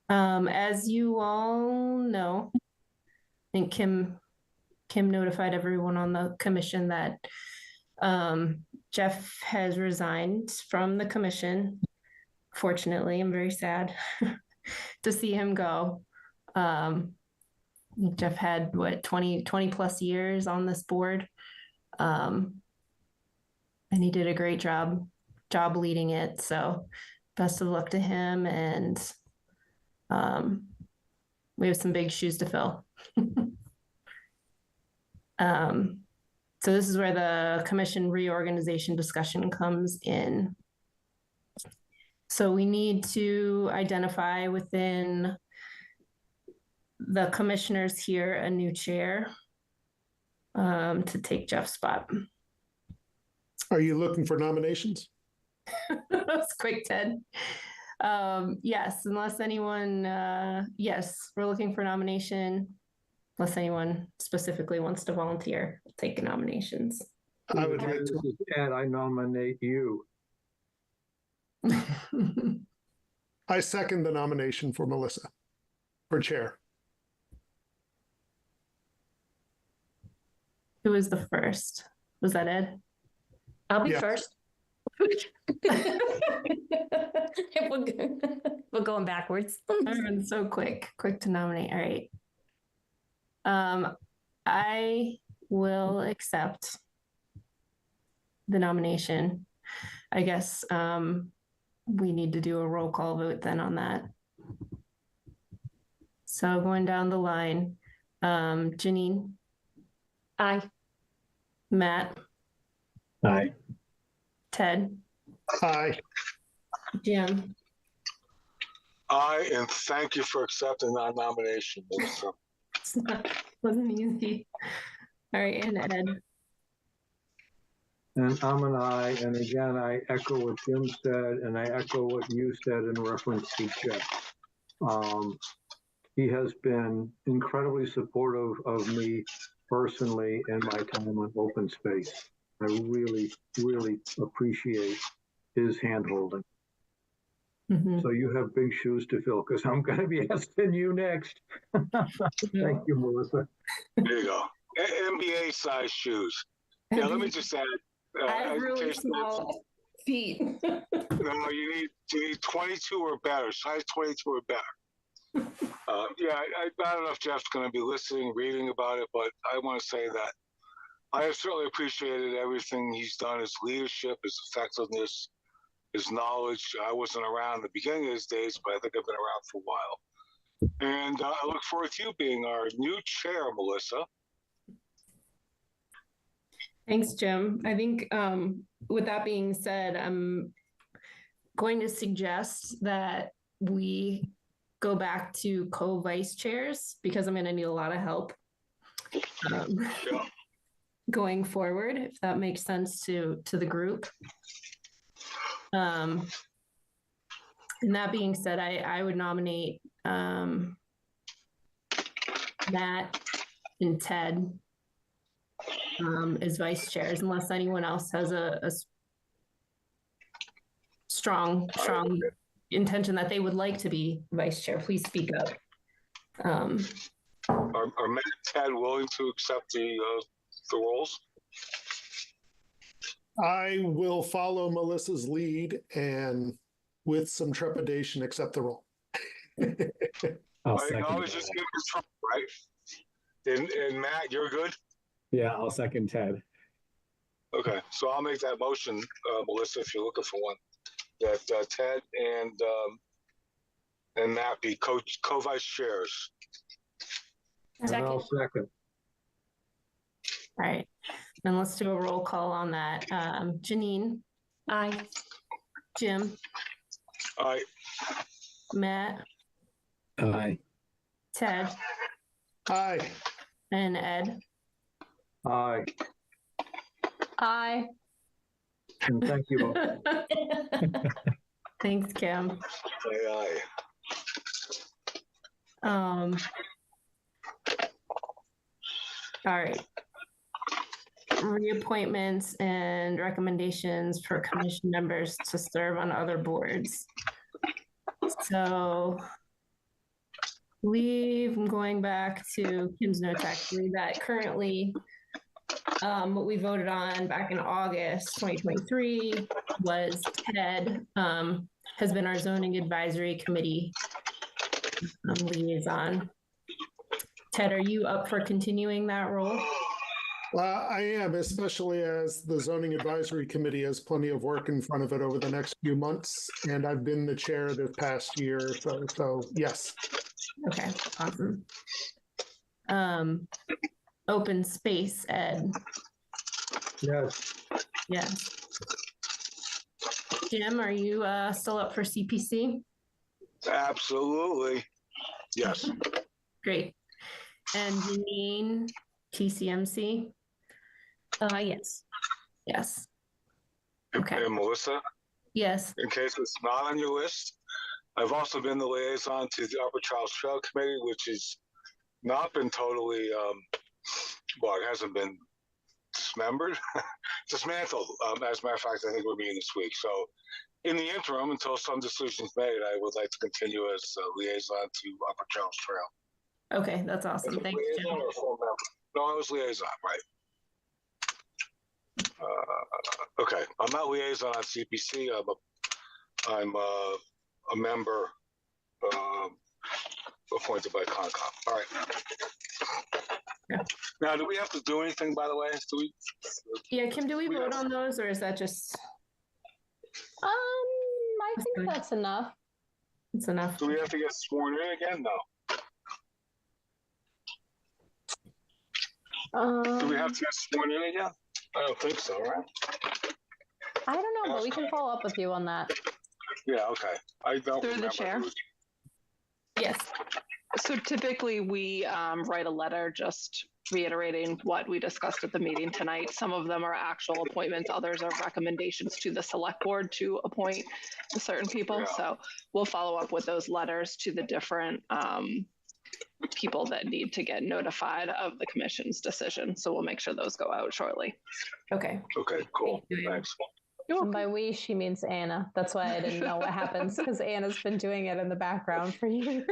Speaker 2: as you all know, I think Kim notified everyone on the commission that Jeff has resigned from the commission. Fortunately, I'm very sad to see him go. Jeff had what 20 plus years on this board, and he did a great job leading it. So best of luck to him, and we have some big shoes to fill. So this is where the commission reorganization discussion comes in. So we need to identify within the commissioners here a new chair to take Jeff's spot.
Speaker 8: Are you looking for nominations?
Speaker 2: That's quick, Ted. Yes, unless anyone, yes, we're looking for nomination. Unless anyone specifically wants to volunteer, we'll take nominations.
Speaker 3: I would like to add, I nominate you.
Speaker 8: I second the nomination for Melissa for chair.
Speaker 2: Who was the first? Was that Ed?
Speaker 5: I'll be
Speaker 8: Yeah.
Speaker 5: first. We're going backwards.
Speaker 2: Everyone's so quick to nominate. All right. I will accept the nomination. I guess we need to do a roll call vote then on that. So going down the line, Janine.
Speaker 5: Aye.
Speaker 2: Matt.
Speaker 11: Aye.
Speaker 2: Ted.
Speaker 8: Aye.
Speaker 2: Jim.
Speaker 1: Aye, and thank you for accepting that nomination, Melissa.
Speaker 2: Wasn't easy. All right, and Ed.
Speaker 3: And I'm an aye, and again, I echo what Jim said, and I echo what you said in reference to Jeff. He has been incredibly supportive of me personally in my time on open space. I really, really appreciate his handholding.
Speaker 2: Mm-hmm.
Speaker 3: So you have big shoes to fill, because I'm going to be asking you next. Thank you, Melissa.
Speaker 1: There you go. NBA size shoes. Yeah, let me just add.
Speaker 2: I have really small feet.
Speaker 1: No, you need 22 or better, size 22 or better. Yeah, I don't know if Jeff's going to be listening, reading about it, but I want to say that I have certainly appreciated everything he's done, his leadership, his effectiveness, his knowledge. I wasn't around at the beginning of his days, but I think I've been around for a while. And I look forward to you being our new chair, Melissa.
Speaker 2: Thanks, Jim. I think with that being said, I'm going to suggest that we go back to co-vice chairs because I'm going to need a lot of help going forward, if that makes sense to the group. And that being said, I would nominate Matt and Ted as vice chairs, unless anyone else has a strong intention that they would like to be vice chair. Please speak up.
Speaker 1: Are Matt and Ted willing to accept the roles?
Speaker 8: I will follow Melissa's lead and with some trepidation accept the role.
Speaker 11: I'll
Speaker 1: I
Speaker 11: second
Speaker 1: was just giving you trouble, right? And Matt, you're good?
Speaker 11: Yeah, I'll second Ted.
Speaker 1: Okay, so I'll make that motion, Melissa, if you're looking for one, that Ted and Matt be co-vice chairs.
Speaker 3: And I'll second.
Speaker 2: All right, then let's do a roll call on that. Janine?
Speaker 5: Aye.
Speaker 2: Jim?
Speaker 1: Aye.
Speaker 2: Matt?
Speaker 11: Aye.
Speaker 2: Ted?
Speaker 8: Aye.
Speaker 2: And Ed?
Speaker 3: Aye.
Speaker 6: Aye.
Speaker 3: And thank you all.
Speaker 2: Thanks, Kim.
Speaker 1: Aye.
Speaker 2: All right. Reappointments and recommendations for commission members to serve on other boards. So I'm going back to Kim's notes actually, that currently what we voted on back in August 2023 was Ted has been our zoning advisory committee liaison. Ted, are you up for continuing that role?
Speaker 8: I am, especially as the zoning advisory committee has plenty of work in front of it over the next few months, and I've been the chair this past year, so yes.
Speaker 2: Okay, awesome. Open space, Ed.
Speaker 3: Yes.
Speaker 2: Yes. Jim, are you still up for CPC?
Speaker 1: Absolutely. Yes.
Speaker 2: Great. And Janine, TCMC?
Speaker 5: Yes.
Speaker 2: Yes. Okay.
Speaker 1: And Melissa?
Speaker 2: Yes.
Speaker 1: In case it's not on your list, I've also been the liaison to the Upper Charles Trail Committee, which has not been totally, well, it hasn't been dismembered, dismantled. As a matter of fact, I think we're meeting this week. So in the interim, until some decision's made, I would like to continue as liaison to Upper Charles Trail.
Speaker 2: Okay, that's awesome. Thanks, Jim.
Speaker 1: Or a full member? No, I was liaison, right. Okay, I'm not liaison on CPC. I'm a member appointed by Concom. All right.
Speaker 2: Yeah.
Speaker 1: Now, do we have to do anything, by the way?
Speaker 2: Yeah, Kim, do we vote on those, or is that just?
Speaker 6: I think that's enough.
Speaker 2: It's enough.
Speaker 1: Do we have to get sworn in again? No. Do we have to get sworn in again? I don't think so, right?
Speaker 6: I don't know, but we can follow up with you on that.
Speaker 1: Yeah, okay. I don't
Speaker 16: Through the chair.
Speaker 2: Yes.
Speaker 16: So typically we write a letter just reiterating what we discussed at the meeting tonight. Some of them are actual appointments, others are recommendations to the select board to appoint certain people.
Speaker 1: Yeah.
Speaker 16: So we'll follow up with those letters to the different people that need to get notified of the commission's decision. So we'll make sure those go out shortly.
Speaker 2: Okay.
Speaker 1: Okay, cool. Thanks.
Speaker 6: And by we, she means Anna. That's why I didn't know what happens, because Anna's been doing it in the background for years.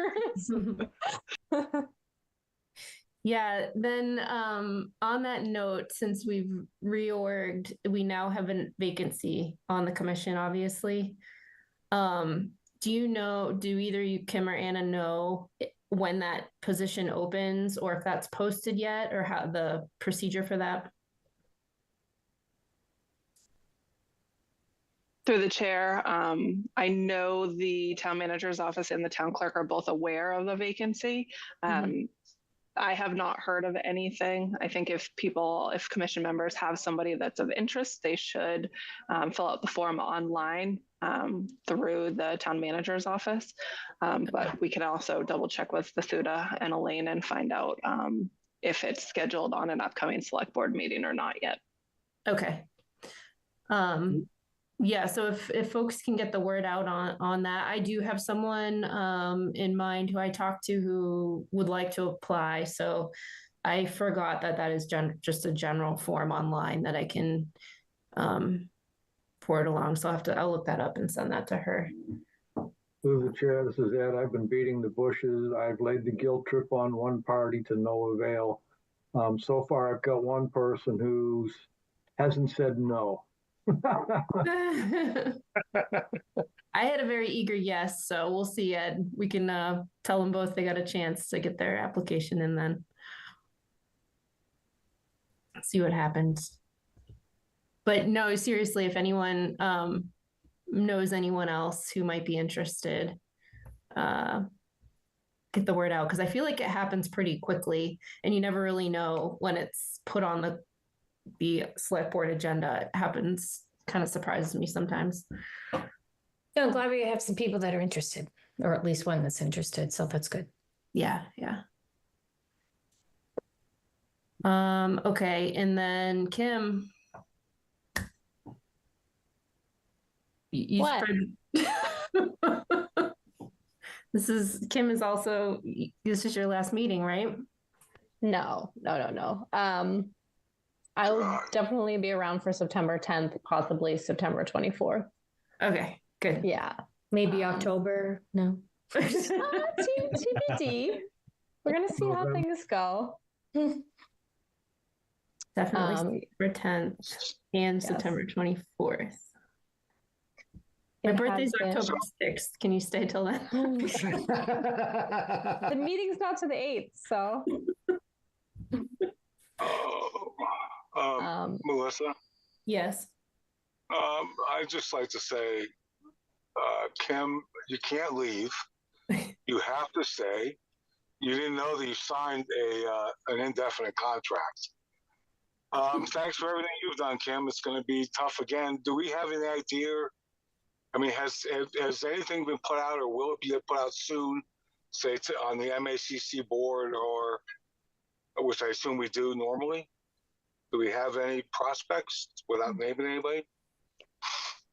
Speaker 2: Yeah, then on that note, since we've reorged, we now have a vacancy on the commission, obviously. Do either you, Kim or Anna, know when that position opens, or if that's posted yet, or how the procedure for that?
Speaker 16: Through the chair, I know the town manager's office and the town clerk are both aware of the vacancy. I have not heard of anything. I think if commission members have somebody that's of interest, they should fill out the form online through the town manager's office. But we can also double check with Vithuta and Elaine and find out if it's scheduled on an upcoming select board meeting or not yet.
Speaker 2: Okay. Yeah, so if folks can get the word out on that, I do have someone in mind who I talked to who would like to apply. So I forgot that is just a general form online that I can forward along. So I'll look that up and send that to her.
Speaker 3: Through the chair, this is Ed. I've been beating the bushes. I've laid the guilt trip on one party to no avail. So far, I've got one person who hasn't said no.
Speaker 2: I had a very eager yes, so we'll see, Ed. We can tell them both they got a chance to get their application in then. See what happens. But no, seriously, if anyone knows anyone else who might be interested, get the word out, because I feel like it happens pretty quickly and you never really know when it's put on the select board agenda. It happens, kind of surprises me sometimes.
Speaker 5: Yeah, I'm glad we have some people that are interested, or at least one that's interested, so that's good.
Speaker 2: Yeah. Okay, and then Kim,
Speaker 6: What?
Speaker 2: This is your last meeting, right?
Speaker 6: No. I'll definitely be around for September 10th, possibly September 24th.
Speaker 2: Okay, good.
Speaker 6: Yeah.
Speaker 5: Maybe October. No.
Speaker 6: TBD. We're going to see how things go.
Speaker 2: Definitely September 10th and September 24th. My birthday's October 6th. Can you stay till then?
Speaker 6: The meeting's not to the 8th, so.
Speaker 18: Melissa?
Speaker 2: Yes.
Speaker 18: I'd just like to say, Kim, you can't leave. You have to stay. You didn't know that you signed an indefinite contract. Thanks for everything you've done, Kim. It's going to be tough again. Do we have any idea? I mean, has anything been put out, or will it be put out soon, say on the MACC board, or which I assume we do normally? Do we have any prospects without naming anybody?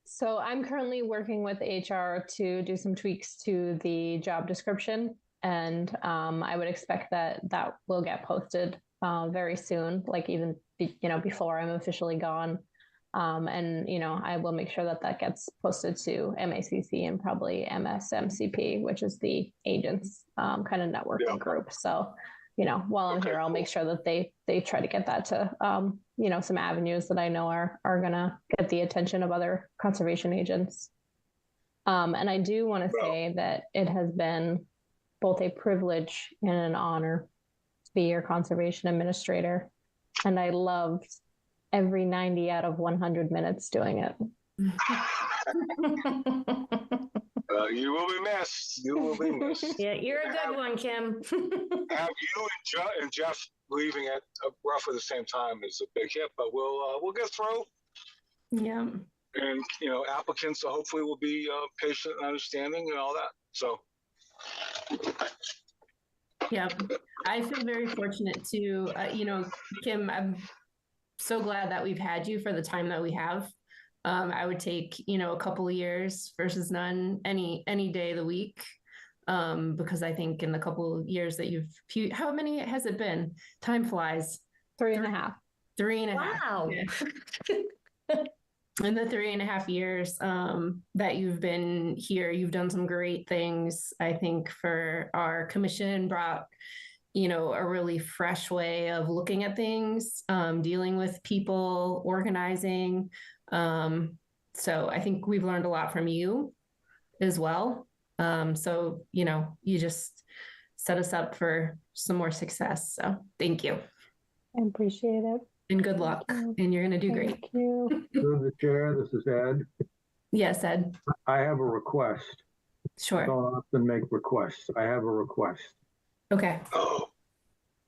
Speaker 6: So I'm currently working with HR to do some tweaks to the job description, and I would expect that will get posted very soon, like even before I'm officially gone. And I will make sure that gets posted to MACC and probably MSMCP, which is the agents kind of networking group. So while I'm here, I'll make sure that they try to get that to some avenues that I know are gonna get the attention of other conservation agents. And I do want to say that it has been both a privilege and an honor to be your conservation administrator, and I loved every 90 out of 100 minutes doing it.
Speaker 18: You will be missed. You will be missed.
Speaker 5: Yeah, you're a good one, Kim.
Speaker 18: Have you and Jeff leaving at roughly the same time is a big hit, but we'll get through.
Speaker 2: Yeah.
Speaker 18: And applicants hopefully will be patient and understanding and all that. So.
Speaker 2: Yeah, I feel very fortunate to, Kim, I'm so glad that we've had you for the time that we have. I would take, a couple of years versus none any day of the week. Because I think in the couple of years that how many has it been? Time flies.
Speaker 6: 3.5.
Speaker 2: 3.5.
Speaker 5: Wow.
Speaker 2: Yeah. In the 3.5 years that you've been here, you've done some great things, I think, for our commission, brought, a really fresh way of looking at things, dealing with people, organizing. So I think we've learned a lot from you as well. So, you just set us up for some more success. So thank you.
Speaker 6: I appreciate it.
Speaker 2: And good luck. And you're going to do great.
Speaker 6: Thank you.
Speaker 3: Through the chair, this is Ed.
Speaker 2: Yes, Ed.
Speaker 3: I have a request.
Speaker 2: Sure.
Speaker 3: Don't often make requests. I have a request.
Speaker 2: Okay.
Speaker 18: Oh,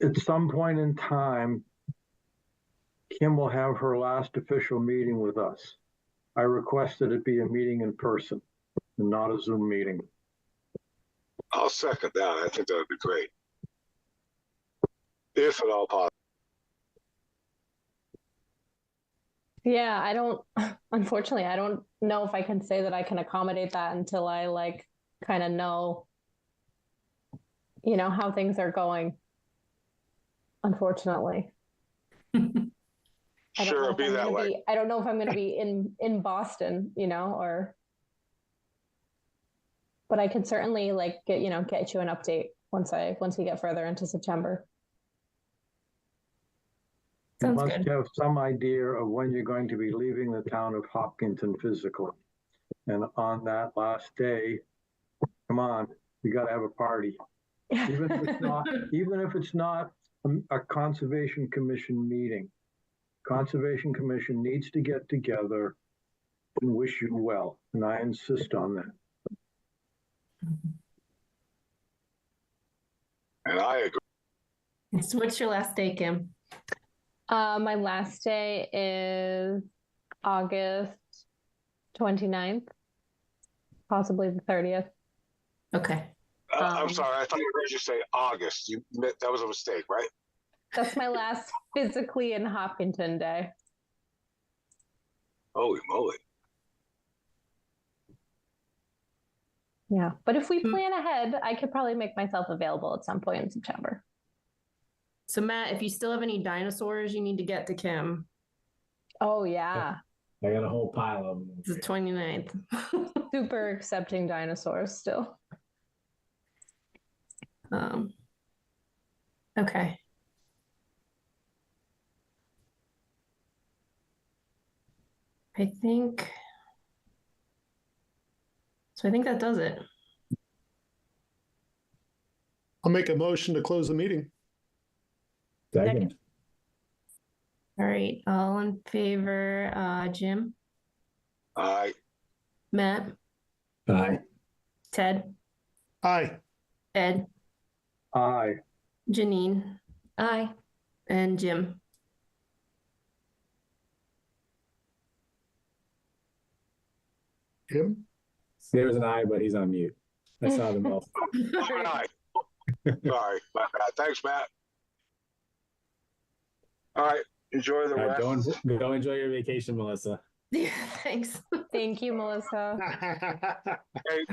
Speaker 3: At some point in time, Kim will have her last official meeting with us. I request that it be a meeting in person and not a Zoom meeting.
Speaker 18: I'll second that. I think that would be great. If at all possible.
Speaker 6: Yeah, I don't, unfortunately, I don't know if I can say that I can accommodate that until I like kind of know, how things are going. Unfortunately.
Speaker 18: Sure, be that way.
Speaker 6: I don't know if I'm going to be in Boston, but I could certainly get you an update once we get further into September.
Speaker 3: You
Speaker 2: Sounds
Speaker 3: must
Speaker 2: good.
Speaker 3: have some idea of when you're going to be leaving the town of Hopkinton physically. And on that last day, come on, you got to have a party. Even if it's not a Conservation Commission meeting. Conservation Commission needs to get together and wish you well, and I insist on that.
Speaker 18: And I agree.
Speaker 2: So what's your last day, Kim?
Speaker 6: My last day is August 29th, possibly the 30th.
Speaker 2: Okay.
Speaker 18: I'm sorry. I thought you heard you say August. That was a mistake, right?
Speaker 6: That's my last physically in Hopkinton day.
Speaker 18: Holy moly.
Speaker 6: Yeah, but if we plan ahead, I could probably make myself available at some point in September.
Speaker 2: So Matt, if you still have any dinosaurs, you need to get to Kim.
Speaker 6: Oh yeah.
Speaker 11: I got a whole pile of them.
Speaker 2: It's the 29th.
Speaker 6: Super accepting dinosaurs still.
Speaker 2: Okay. I think that does it.
Speaker 8: I'll make a motion to close the meeting.
Speaker 11: Second.
Speaker 2: All right. All in favor, Jim?
Speaker 18: Aye.
Speaker 2: Matt?
Speaker 11: Aye.
Speaker 2: Ted?
Speaker 8: Aye.
Speaker 2: Ed?
Speaker 3: Aye.
Speaker 2: Janine?
Speaker 5: Aye.
Speaker 2: And Jim?
Speaker 8: Jim?
Speaker 11: There was an aye, but he's on mute. I saw them all.
Speaker 18: I'm an aye. Sorry, my bad. Thanks, Matt. All right. Enjoy the
Speaker 11: All right,
Speaker 18: rest.
Speaker 11: go enjoy your vacation, Melissa.
Speaker 2: Yeah, thanks.
Speaker 6: Thank you, Melissa.
Speaker 18: Hey,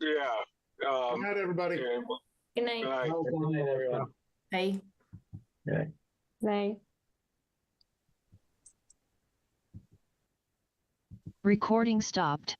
Speaker 18: yeah.
Speaker 8: Good night, everybody.
Speaker 5: Good night.
Speaker 18: Good night.
Speaker 3: Good night, everyone.
Speaker 2: Bye.
Speaker 6: Night.
Speaker 19: Recording stopped.